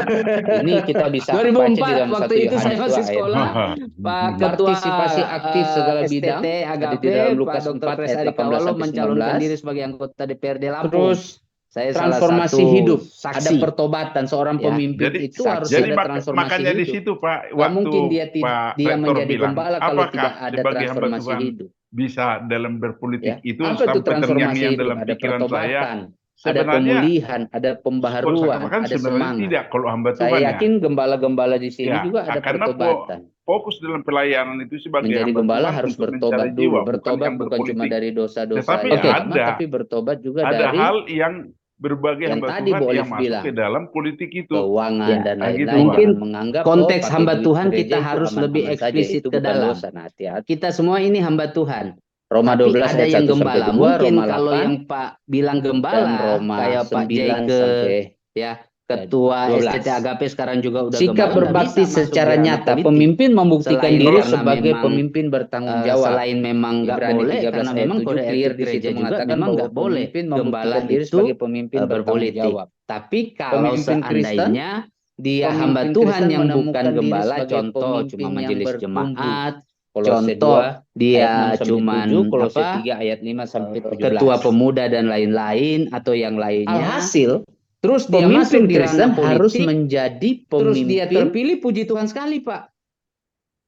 ini kita bisa baca di 2004 dalam waktu 1 itu saya Yohanes 2 masih ayat sekolah. 6. Pak Ketua Partisipasi aktif segala bidang STT ada Agape, di dalam Pak Lukas Dr. 4 Kres ayat Ari 18 Kawalo sampai mencalonkan 19. diri sebagai anggota DPRD Lampung. Terus saya salah Transformasi satu hidup, saksi. ada pertobatan seorang Ya. pemimpin Jadi- itu harus Jadi ada transformasi makanya di hidup. situ Pak, Gak waktu mungkin dia Pak dia Rektor menjadi bilang, gembala kalau apakah tidak ada sebagai hamba transformasi Tuhan hidup. bisa dalam berpolitik Ya. itu Apa itu sampai transformasi terngiang-ngiang hidup? dalam Ada pikiran saya. pertobatan, ada Sebenarnya pemulihan, ada kalau saya pembaharuan, katakan ada sebenarnya semangat. tidak kalau hamba Tuhan Saya ya. yakin gembala-gembala di sini Ya, juga ada karena pertobatan. fokus dalam pelayanan itu sebagai Menjadi hamba gembala Tuhan harus untuk bertobat mencari dulu. jiwa, Bertobat yang bukan cuma berpolitik. dari dosa-dosa Tetapi yang ada- lama, tapi bertobat juga Ada dari hal yang berbagai yang hamba tadi Tuhan Bu yang Olive masuk bilang. ke dalam politik itu. keuangan Ya, dan gitu, lain-lain. Pak. Mungkin Jangan menganggap konteks pakai hamba duit Tuhan gereja kita itu harus lebih aman-aman saja. eksplisit Itu ke bukan dalam. dosa. Nah, hati-hati. Kita semua ini hamba Tuhan. Roma Tapi 12 ada ayat yang 1 sampai gembala. 2, Mungkin Roma kalau 8 yang Pak bilang dan gembala Roma kayak Pak 9 Jaike, sampai ya, Ketua 12. STT Agape sekarang juga udah Sikap gembala, nggak berbakti bisa masuk secara di ranah nyata, politik. pemimpin membuktikan Selain diri karena sebagai memang, pemimpin bertanggung jawab. Selain memang nggak Ibrani boleh, 13 karena ayat memang 7 kode clear etik di gereja situ juga mengatakan memang bahwa nggak boleh pemimpin gembala membuktikan diri itu sebagai pemimpin bertanggung berpolitik. jawab. Tapi kalau Pemimpin Kristen, seandainya dia pemimpin hamba Tuhan Kristen yang bukan menemukan diri gembala, sebagai contoh cuma pemimpin yang majelis bertumbuh. jemaat, Kolose contoh 2 dia ayat 6 sampai cuman 7, Kolose apa, 3 ayat 5 sampai 17. ketua pemuda dan lain-lain atau yang lainnya. Alhasil, Terus dia masuk pemimpin di Kristen ranah harus politik, menjadi terus dia pemimpin terpilih, puji Tuhan sekali Pak.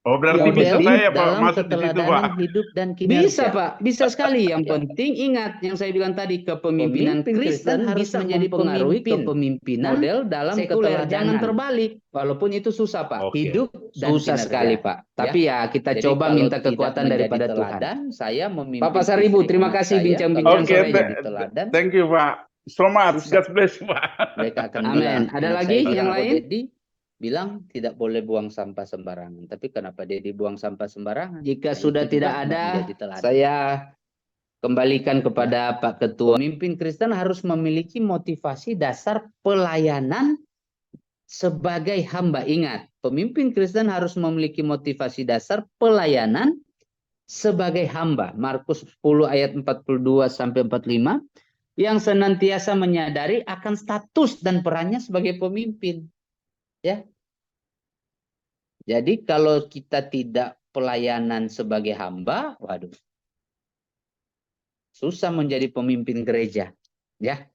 Oh, berarti model bisa saya Pak dalam masuk di situ Pak. keteladanan hidup dan kinerja. Bisa Pak, bisa sekali. Yang Ya. penting ingat yang saya bilang tadi, kepemimpinan Pemimpin Kristen Kristen harus bisa menjadi mempengaruhi pemimpin kepemimpinan model dalam sekuler. keteladanan. Jangan terbalik, walaupun itu susah Pak. Oke. Hidup dan Susah kinerja. sekali, Pak. Tapi ya kita Jadi coba kalau minta tidak kekuatan menjadi daripada Tuhan. teladan, saya memimpin Pak Pasaribu, istri terima anak kasih saya. bincang-bincang Oke, sorenya. menjadi teladan, thank you Pak. Selamat, Susah. God bless Pak. mereka akan Amin. bilang, Ada anak lagi saya yang bilang, "Oh, lain?" Dedi bilang tidak boleh buang sampah sembarangan. Tapi kenapa Dedi buang sampah sembarangan? Jika Nah, sudah itu tidak juga ada, menjadi teladan. saya kembalikan kepada Pak Ketua. Pemimpin Kristen harus memiliki motivasi dasar pelayanan sebagai hamba. Ingat, pemimpin Kristen harus memiliki motivasi dasar pelayanan sebagai hamba. Markus 10 ayat 42 sampai 45, yang senantiasa menyadari akan status dan perannya sebagai pemimpin. Ya. Jadi kalau kita tidak pelayanan sebagai hamba, waduh, susah menjadi pemimpin gereja, ya.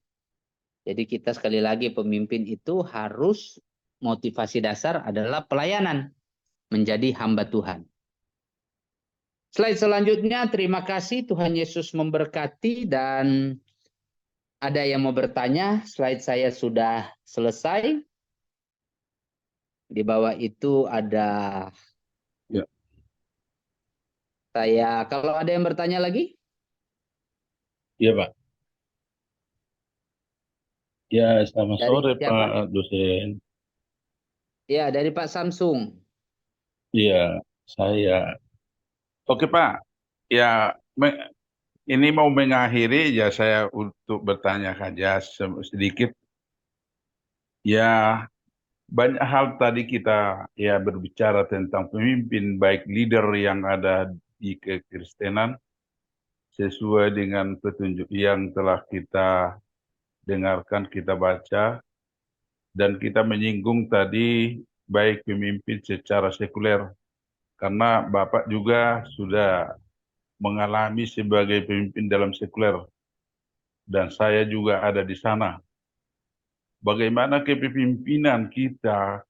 Jadi kita sekali lagi, pemimpin itu harus motivasi dasar adalah pelayanan, menjadi hamba Tuhan. Slide selanjutnya, terima kasih, Tuhan Yesus memberkati. Dan ada yang mau bertanya, slide saya sudah selesai. Di bawah itu ada saya, kalau ada yang bertanya lagi. Iya Pak. Ya, selamat Dari sore siapa? Pak dosen. Ya, dari Pak Samsung. Iya, saya. Oke Pak, ya ini mau mengakhiri ya, saya untuk bertanya saja sedikit. Ya, banyak hal tadi kita ya berbicara tentang pemimpin, baik leader yang ada di kekristenan, sesuai dengan petunjuk yang telah kita dengarkan, kita baca, dan kita menyinggung tadi baik pemimpin secara sekuler, karena Bapak juga sudah mengalami sebagai pemimpin dalam sekuler, dan saya juga ada di sana. Bagaimana kepemimpinan kita?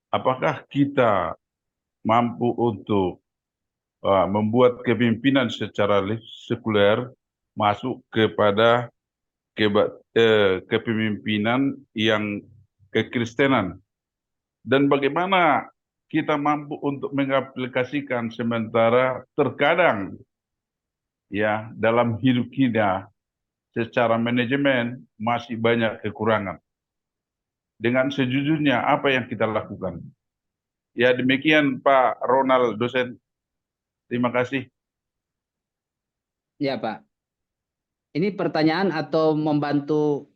Apakah kita mampu untuk membuat kepemimpinan secara sekuler masuk kepada kepemimpinan yang kekristenan? Dan bagaimana kita mampu untuk mengaplikasikan, sementara terkadang ya dalam hidup kita secara manajemen masih banyak kekurangan. Dengan sejujurnya apa yang kita lakukan? Ya demikian Pak Ronald dosen. Terima kasih. Ya Pak. Ini pertanyaan atau membantu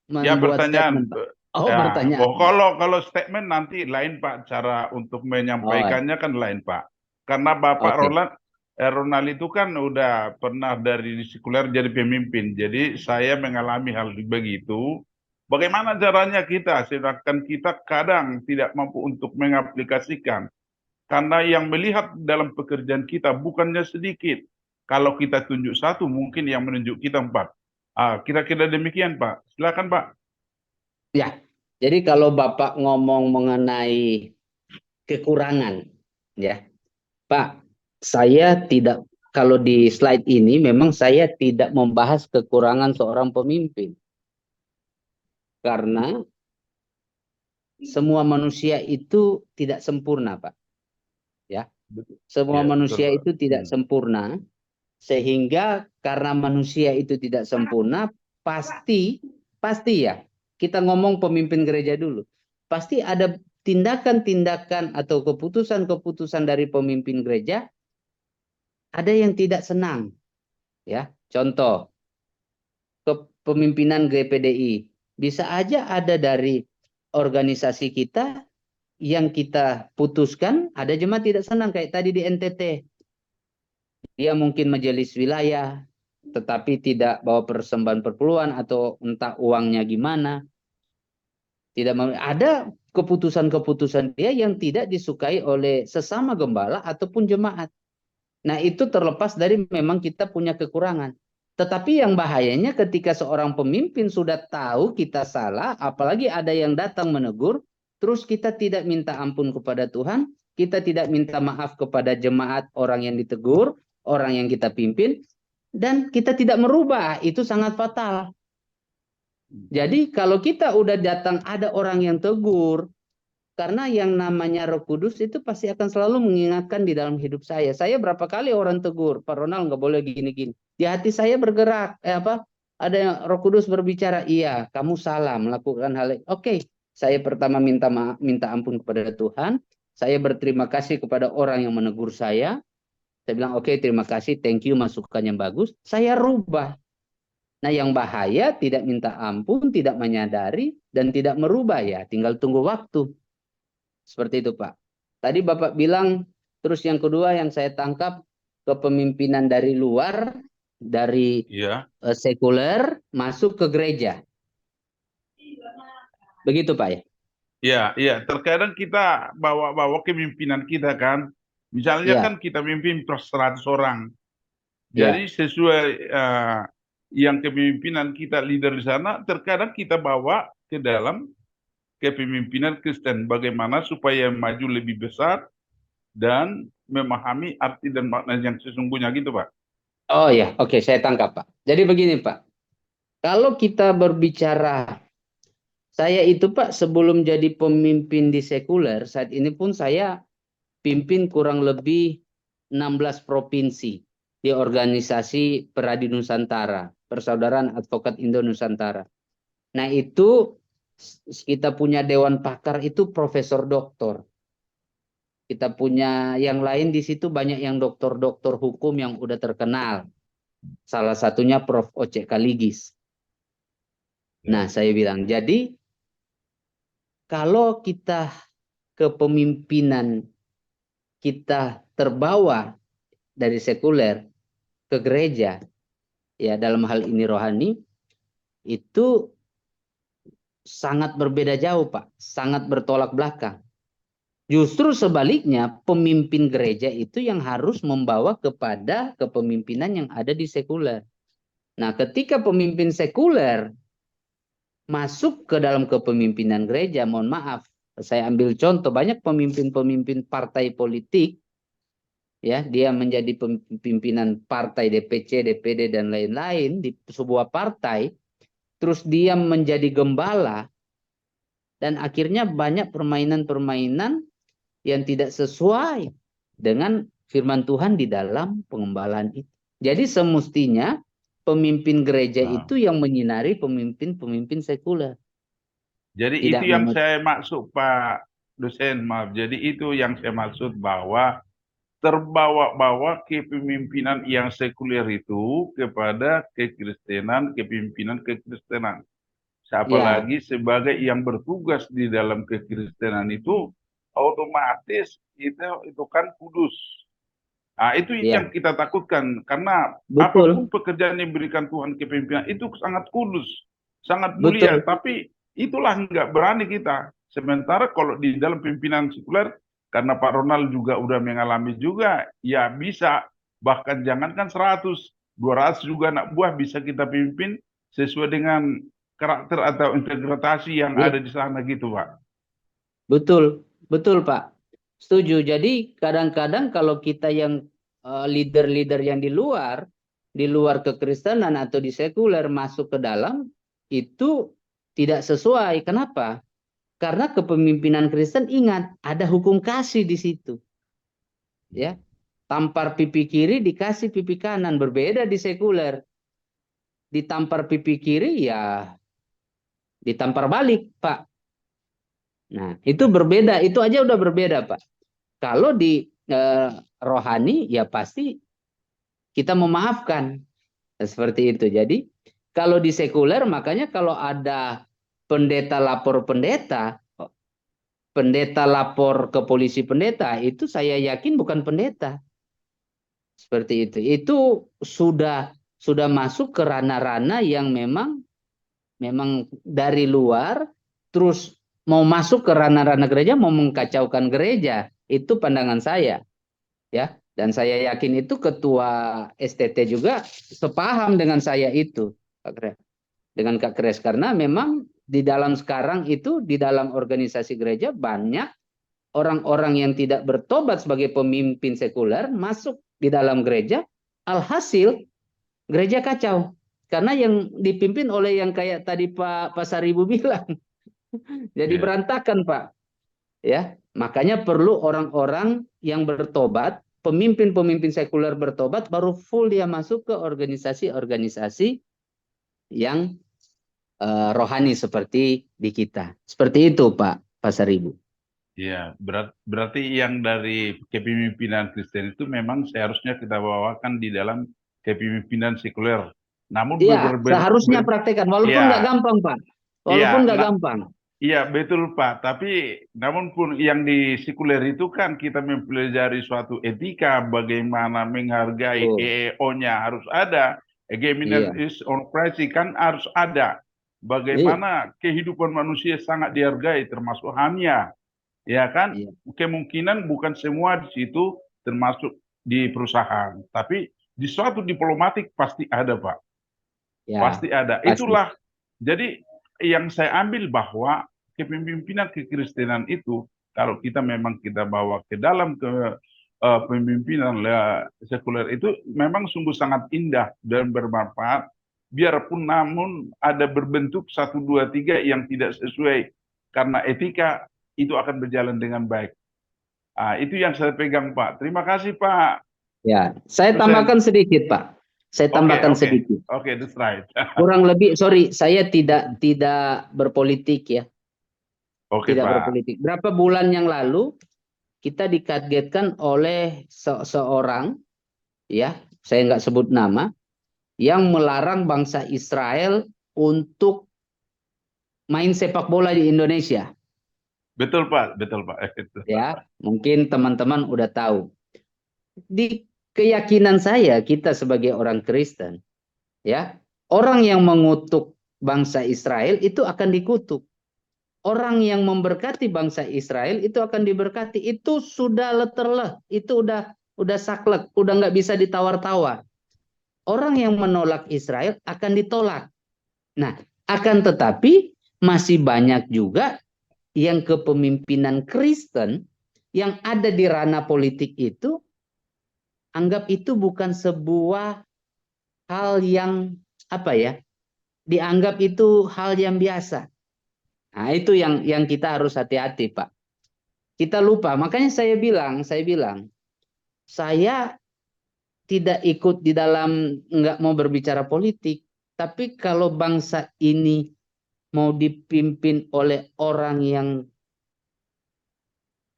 Ya membuat pertanyaan. statement, Pak? Oh, Ya, pertanyaan. kalau statement nanti lain Pak, cara untuk Oh, menyampaikannya kan lain Pak. Karena Bapak oke. Ronald itu kan udah pernah dari sekuler jadi pemimpin. Jadi saya mengalami hal begitu. Bagaimana caranya kita, sedangkan kita kadang tidak mampu untuk mengaplikasikan. Karena yang melihat dalam pekerjaan kita bukannya sedikit. Kalau kita tunjuk satu, mungkin yang menunjuk kita 4. Kira-kira demikian Pak. Silakan Pak. Ya, jadi kalau Bapak ngomong mengenai kekurangan, ya, Pak, saya tidak, kalau di slide ini memang saya tidak membahas kekurangan seorang pemimpin. Karena semua manusia itu tidak sempurna, Pak. Ya, semua Ya, manusia betul. itu tidak sempurna, sehingga karena manusia itu tidak sempurna, pasti ya, kita ngomong pemimpin gereja dulu, pasti ada tindakan-tindakan atau keputusan-keputusan dari pemimpin gereja, ada yang tidak senang. Ya, contoh, kepemimpinan GPDI, bisa aja ada dari organisasi kita yang kita putuskan, ada jemaat tidak senang, kayak tadi di NTT. Dia mungkin majelis wilayah, tetapi tidak bawa persembahan perpuluhan atau entah uangnya gimana. Ada keputusan-keputusan dia yang tidak disukai oleh sesama gembala ataupun jemaat. Nah, itu terlepas dari memang kita punya kekurangan. Tetapi yang bahayanya ketika seorang pemimpin sudah tahu kita salah, apalagi ada yang datang menegur, terus kita tidak minta ampun kepada Tuhan, kita tidak minta maaf kepada jemaat orang yang ditegur, orang yang kita pimpin, dan kita tidak merubah, itu sangat fatal. Jadi kalau kita udah datang ada orang yang tegur, karena yang namanya Roh Kudus itu pasti akan selalu mengingatkan di dalam hidup saya. Saya berapa kali orang tegur, Pak Ronald nggak boleh gini-gini. Di hati saya bergerak, ada yang Roh Kudus berbicara, iya, kamu salah melakukan hal. Oke, saya pertama minta maaf, minta ampun kepada Tuhan. Saya berterima kasih kepada orang yang menegur saya. Saya bilang, oke, terima kasih, thank you, masukan yang bagus. Saya rubah. Nah, yang bahaya tidak minta ampun, tidak menyadari, dan tidak merubah, ya tinggal tunggu waktu. Seperti itu, Pak. Tadi Bapak bilang, terus yang kedua yang saya tangkap, kepemimpinan dari luar, dari Iya. sekuler, masuk ke gereja. Begitu, Pak, ya? Iya, iya. Terkadang kita bawa-bawa kepemimpinan kita kan. Misalnya Ya, kan kita mimpin 100 orang. ya. Jadi sesuai yang kepemimpinan kita leader di sana, terkadang kita bawa ke dalam kepemimpinan Kristen. Bagaimana supaya maju lebih besar dan memahami arti dan makna yang sesungguhnya gitu, Pak. Oh ya, oke, saya tangkap, Pak. Jadi begini, Pak. Kalau kita berbicara, saya itu, Pak, sebelum jadi pemimpin di sekuler, saat ini pun saya pimpin kurang lebih 16 provinsi di organisasi Peradi Nusantara, Persaudaraan Advokat Indo Nusantara. Nah, itu kita punya dewan pakar itu profesor doktor. Kita punya yang lain di situ banyak yang doktor-doktor hukum yang udah terkenal. Salah satunya Prof. Oce Kaligis. Nah, saya bilang, jadi kalau kita kepemimpinan kita terbawa dari sekuler ke gereja, ya dalam hal ini rohani, itu sangat berbeda jauh, Pak. Sangat bertolak belakang. Justru sebaliknya, pemimpin gereja itu yang harus membawa kepada kepemimpinan yang ada di sekuler. Nah, ketika pemimpin sekuler masuk ke dalam kepemimpinan gereja, mohon maaf, saya ambil contoh, banyak pemimpin-pemimpin partai politik, ya, dia menjadi pimpinan partai DPC, DPD, dan lain-lain di sebuah partai, terus dia menjadi gembala, dan akhirnya banyak permainan-permainan yang tidak sesuai dengan firman Tuhan di dalam pengembalaan itu. Jadi semestinya pemimpin gereja itu yang menyinari pemimpin-pemimpin sekuler. Jadi Tidak itu yang saya maksud, Pak dosen, maaf. Jadi itu yang saya maksud bahwa terbawa-bawa kepemimpinan yang sekuler itu kepada kekristenan, kepemimpinan kekristenan. Apalagi sebagai yang bertugas di dalam kekristenan itu otomatis itu kan kudus. Nah, itu Ya, yang kita takutkan karena betul, apapun pekerjaan yang diberikan Tuhan kepemimpinan itu sangat kudus, sangat mulia, betul. tapi itulah nggak berani kita. Sementara kalau di dalam pimpinan sekuler, karena Pak Ronald juga udah mengalami juga, ya bisa, bahkan jangankan 100, 200 juga anak buah bisa kita pimpin sesuai dengan karakter atau interpretasi yang Ya, ada di sana gitu, Pak. betul, betul Pak. Setuju. Jadi kadang-kadang kalau kita yang leader-leader yang di luar kekristenan atau di sekuler masuk ke dalam, itu tidak sesuai. Kenapa? Karena kepemimpinan Kristen, ingat, ada hukum kasih di situ. Ya, tampar pipi kiri dikasih pipi kanan, berbeda di sekuler. Ditampar pipi kiri ya ditampar balik, Pak. Nah, itu berbeda, itu aja udah berbeda, Pak. Kalau di rohani ya pasti kita memaafkan. Seperti itu. Jadi kalau di sekuler, makanya kalau ada pendeta lapor pendeta, pendeta lapor ke polisi pendeta, itu saya yakin bukan pendeta. Seperti itu. Itu sudah masuk ke ranah-ranah yang memang dari luar, terus mau masuk ke ranah-ranah gereja, mau mengkacaukan gereja. Itu pandangan saya. Ya, dan saya yakin itu ketua STT juga sepaham dengan saya itu, Pak Kres. Dengan Kak Kres, karena memang di dalam sekarang itu, di dalam organisasi gereja banyak orang-orang yang tidak bertobat sebagai pemimpin sekuler masuk di dalam gereja, alhasil gereja kacau. Karena yang dipimpin oleh yang kayak tadi Pak Pasaribu bilang, jadi berantakan, Pak. Ya, makanya perlu orang-orang yang bertobat, pemimpin-pemimpin sekuler bertobat, baru full dia masuk ke organisasi-organisasi yang rohani seperti di kita. Seperti itu, Pak Pasaribu. Ya, berarti yang dari kepemimpinan Kristen itu memang seharusnya kita bawakan di dalam kepemimpinan sekuler. Namun Iya, seharusnya praktekkan, walaupun nggak gampang, Pak. Walaupun nggak gampang. Iya, betul Pak. Tapi namun pun yang di sekuler itu kan kita mempelajari suatu etika, bagaimana menghargai EEO-nya harus ada, Egeminus Operasi kan harus ada. Bagaimana kehidupan manusia sangat dihargai, termasuk HAMnya. Ya kan, kemungkinan bukan semua di situ termasuk di perusahaan, tapi di suatu diplomatik pasti ada, Pak. Pasti ada. Itulah, jadi yang saya ambil bahwa kepemimpinan kekristenan itu, kalau kita memang kita bawa ke dalam kepemimpinan sekuler itu memang sungguh sangat indah dan bermanfaat, biarpun namun ada berbentuk 1, 2, 3 yang tidak sesuai, karena etika itu akan berjalan dengan baik. Itu yang saya pegang, Pak. Terima kasih, Pak. Ya, saya tambahkan sedikit, Pak. Saya tambahkan sedikit. Oke, that's right. Kurang lebih, sorry, saya tidak berpolitik ya. Tidak Pak. berpolitik. Berapa bulan yang lalu kita dikagetkan oleh seorang, ya, saya nggak sebut nama, yang melarang bangsa Israel untuk main sepak bola di Indonesia. Betul Pak, betul Pak. Ya, mungkin teman-teman udah tahu. Di keyakinan saya, kita sebagai orang Kristen, ya, orang yang mengutuk bangsa Israel itu akan dikutuk. Orang yang memberkati bangsa Israel itu akan diberkati. Itu sudah letterleh, itu udah saklek, udah nggak bisa ditawar-tawar. Orang yang menolak Israel akan ditolak. Nah, akan tetapi masih banyak juga yang kepemimpinan Kristen yang ada di ranah politik itu anggap itu bukan sebuah hal yang dianggap itu hal yang biasa. Nah, itu yang kita harus hati-hati, Pak. Kita lupa, makanya saya bilang saya tidak ikut di dalam, nggak mau berbicara politik, tapi kalau bangsa ini mau dipimpin oleh orang yang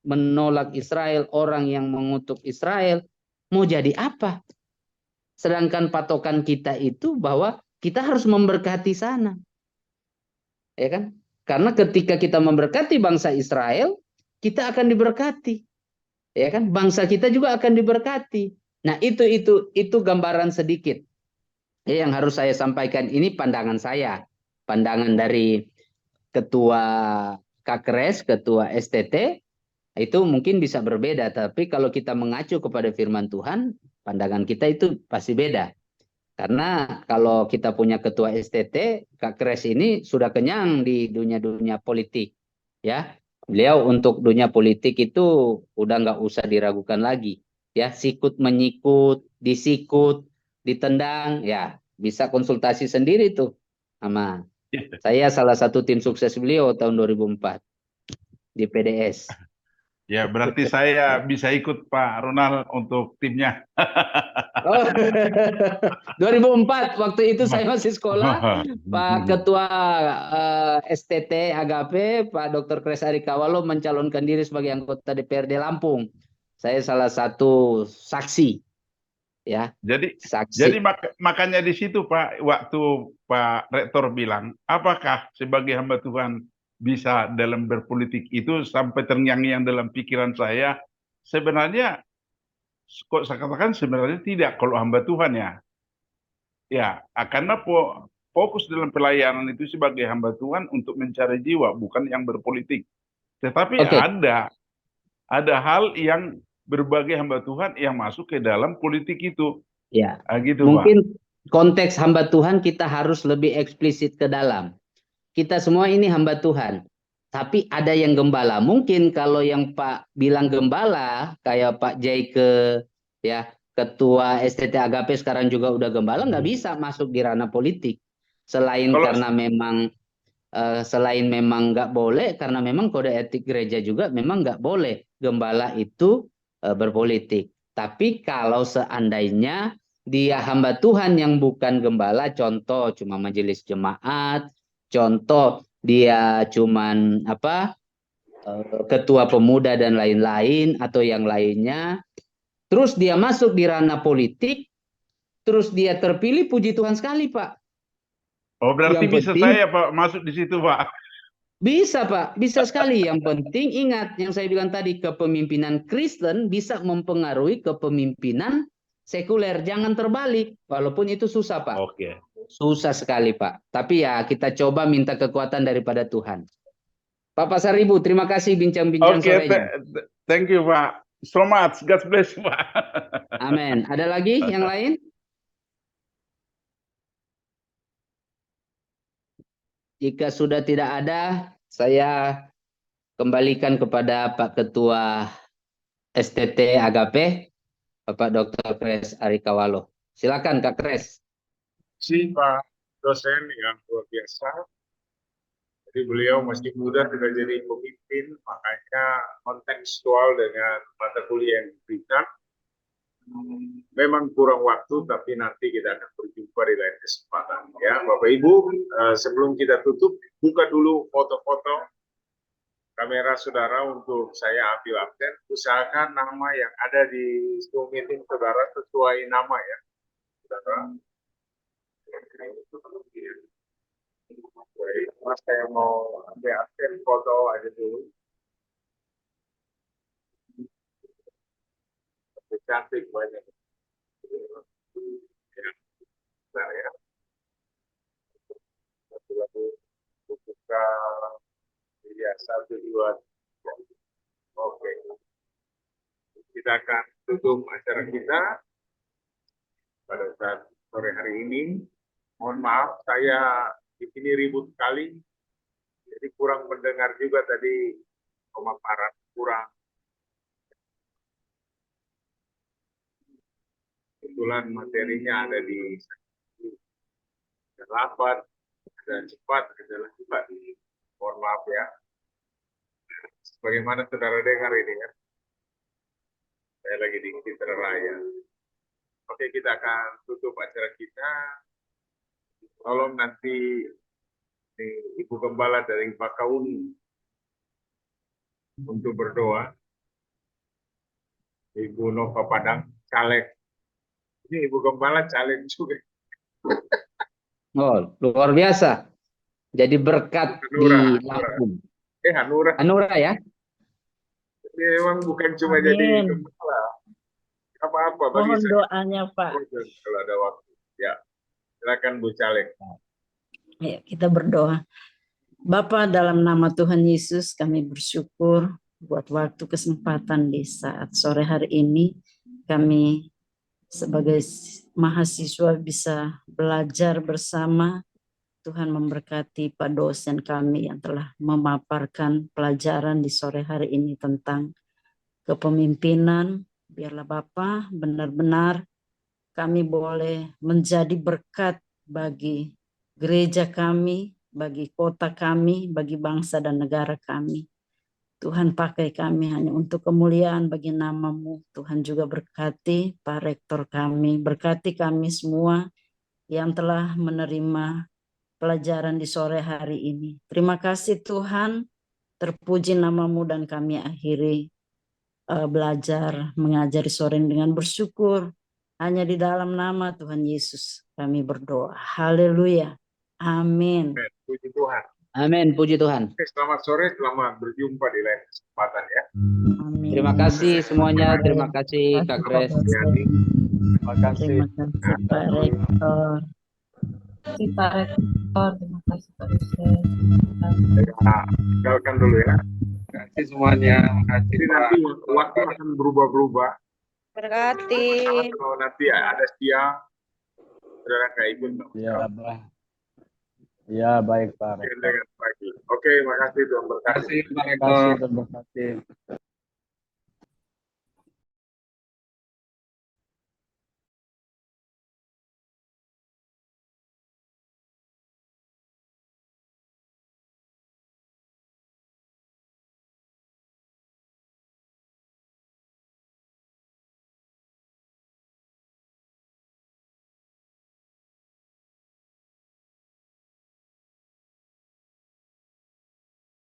menolak Israel, orang yang mengutuk Israel, mau jadi apa? Sedangkan patokan kita itu bahwa kita harus memberkati sana. Ya kan? Karena ketika kita memberkati bangsa Israel, kita akan diberkati. Ya kan? Bangsa kita juga akan diberkati. Nah, itu gambaran sedikit yang harus saya sampaikan. Ini pandangan saya. Pandangan dari ketua Kakres, ketua STT, itu mungkin bisa berbeda, tapi kalau kita mengacu kepada firman Tuhan, pandangan kita itu pasti beda. Karena kalau kita punya ketua STT, Kak Kres ini sudah kenyang di dunia politik, ya. Beliau untuk dunia politik itu udah nggak usah diragukan lagi, ya. Sikut menyikut, disikut, ditendang, ya bisa konsultasi sendiri tuh sama saya, salah satu tim sukses beliau tahun 2004 di PDS. Ya, berarti saya bisa ikut Pak Ronald untuk timnya. Oh, 2004 waktu itu saya masih sekolah. Pak Ketua STT Agape, Pak Dr. Kres Ari Kawalo mencalonkan diri sebagai anggota DPRD Lampung. Saya salah satu saksi, ya. Jadi makanya di situ Pak, waktu Pak Rektor bilang, apakah sebagai hamba Tuhan bisa dalam berpolitik itu, sampai terngiang-ngiang dalam pikiran saya, sebenarnya kok saya katakan sebenarnya tidak kalau hamba Tuhan ya. Ya, karena fokus dalam pelayanan itu sebagai hamba Tuhan untuk mencari jiwa, bukan yang berpolitik. Tetapi ada hal yang berbagai hamba Tuhan yang masuk ke dalam politik itu. Ya. Gitu, Mungkin Pak. konteks hamba Tuhan kita harus lebih eksplisit ke dalam. Kita semua ini hamba Tuhan. Tapi ada yang gembala. Mungkin kalau yang Pak bilang gembala, kayak Pak Jaike, ya, Ketua STT Agape sekarang juga udah gembala, nggak bisa masuk di ranah politik. Selain memang nggak boleh, karena memang kode etik gereja juga memang nggak boleh gembala itu berpolitik. Tapi kalau seandainya dia hamba Tuhan yang bukan gembala, contoh cuma majelis jemaat, contoh dia cuman ketua pemuda dan lain-lain atau yang lainnya, terus dia masuk di ranah politik, terus dia terpilih, puji Tuhan sekali, Pak. Oh, berarti yang bisa penting, saya Pak masuk di situ, Pak? Bisa, Pak, bisa sekali. Yang penting ingat yang saya bilang tadi, kepemimpinan Kristen bisa mempengaruhi kepemimpinan sekuler. Jangan terbalik, walaupun itu susah, Pak. Oke. Susah sekali, Pak. Tapi ya kita coba minta kekuatan daripada Tuhan. Pak Pasaribu, terima kasih bincang-bincang sorenya. Thank you, Pak. So much. God bless, Pak. Amin. Ada lagi yang lain? Jika sudah tidak ada, saya kembalikan kepada Pak Ketua STT Agape, Bapak Dr. Kres Ari Kawalo. Silakan, Kak Kres. Si Pak dosen yang luar biasa. Jadi beliau masih muda sudah jadi pemimpin, makanya kontekstual dengan mata kuliah yang diberikan. Memang kurang waktu, tapi nanti kita akan berjumpa di lain kesempatan. Ya, Bapak Ibu, sebelum kita tutup, buka dulu foto-foto kamera saudara untuk saya ambil absen. Usahakan nama yang ada di Zoom meeting saudara sesuai nama ya, saudara. Baik, Mas, saya mau ambil absen foto aja dulu. Cantik banyak. Nah, ya. Lalu buka ya 1, 2. Oke. Kita akan tutup acara kita pada saat sore hari ini. Mohon maaf, saya di sini ribut sekali, jadi kurang mendengar juga tadi pemaparan, kurang. Kebetulan materinya ada di rapat, ada cepat, ada lambat. Mohon maaf ya. Bagaimana saudara dengar ini ya? Saya lagi di Citra Raya. Oke, kita akan tutup acara kita. Tolong nanti Ibu Gembala dari Pakauni untuk berdoa. Ibu Nova Padang, caleg. Ini Ibu Gembala caleg juga. Oh, luar biasa. jadi berkat Hanura, di Lampung. Hanura. Hanura ya. Memang bukan cuma jadi kepala. Apa-apa bagi Mohon saya. doanya Pak. Kalau ada waktu. Ya, silakan Bu Caleg. Ayo kita berdoa. Bapa, dalam nama Tuhan Yesus kami bersyukur buat waktu kesempatan di saat sore hari ini kami sebagai mahasiswa bisa belajar bersama. Tuhan memberkati Pak dosen kami yang telah memaparkan pelajaran di sore hari ini tentang kepemimpinan. Biarlah Bapa benar-benar kami boleh menjadi berkat bagi gereja kami, bagi kota kami, bagi bangsa dan negara kami. Tuhan pakai kami hanya untuk kemuliaan bagi nama-Mu. Tuhan juga berkati Pak Rektor kami, berkati kami semua yang telah menerima pelajaran di sore hari ini. Terima kasih Tuhan, terpuji nama-Mu dan kami akhiri belajar mengajari sore ini dengan bersyukur. Hanya di dalam nama Tuhan Yesus kami berdoa. Haleluya. Amin. Puji Tuhan. Amin, puji Tuhan. Oke, selamat sore, selamat berjumpa di lain kesempatan ya. Amin. Terima kasih semuanya, terima kasih Kak Grace. Terima kasih. Terima kasih Pak Rektor. Pak Rektor, terima kasih Pak dosen. Tinggalkan dulu ya. Terima kasih semuanya. Terima kasih Jadi Pak. nanti waktu akan berubah-berubah. Berkati. Kalau nanti ada siang, saudara nggak ikut. Ya, Pak. Ya, baik Pak. Dengan pagi. Oke, makasih Tuhan berkati. Terima kasih Pak Rektor. Terima kasih.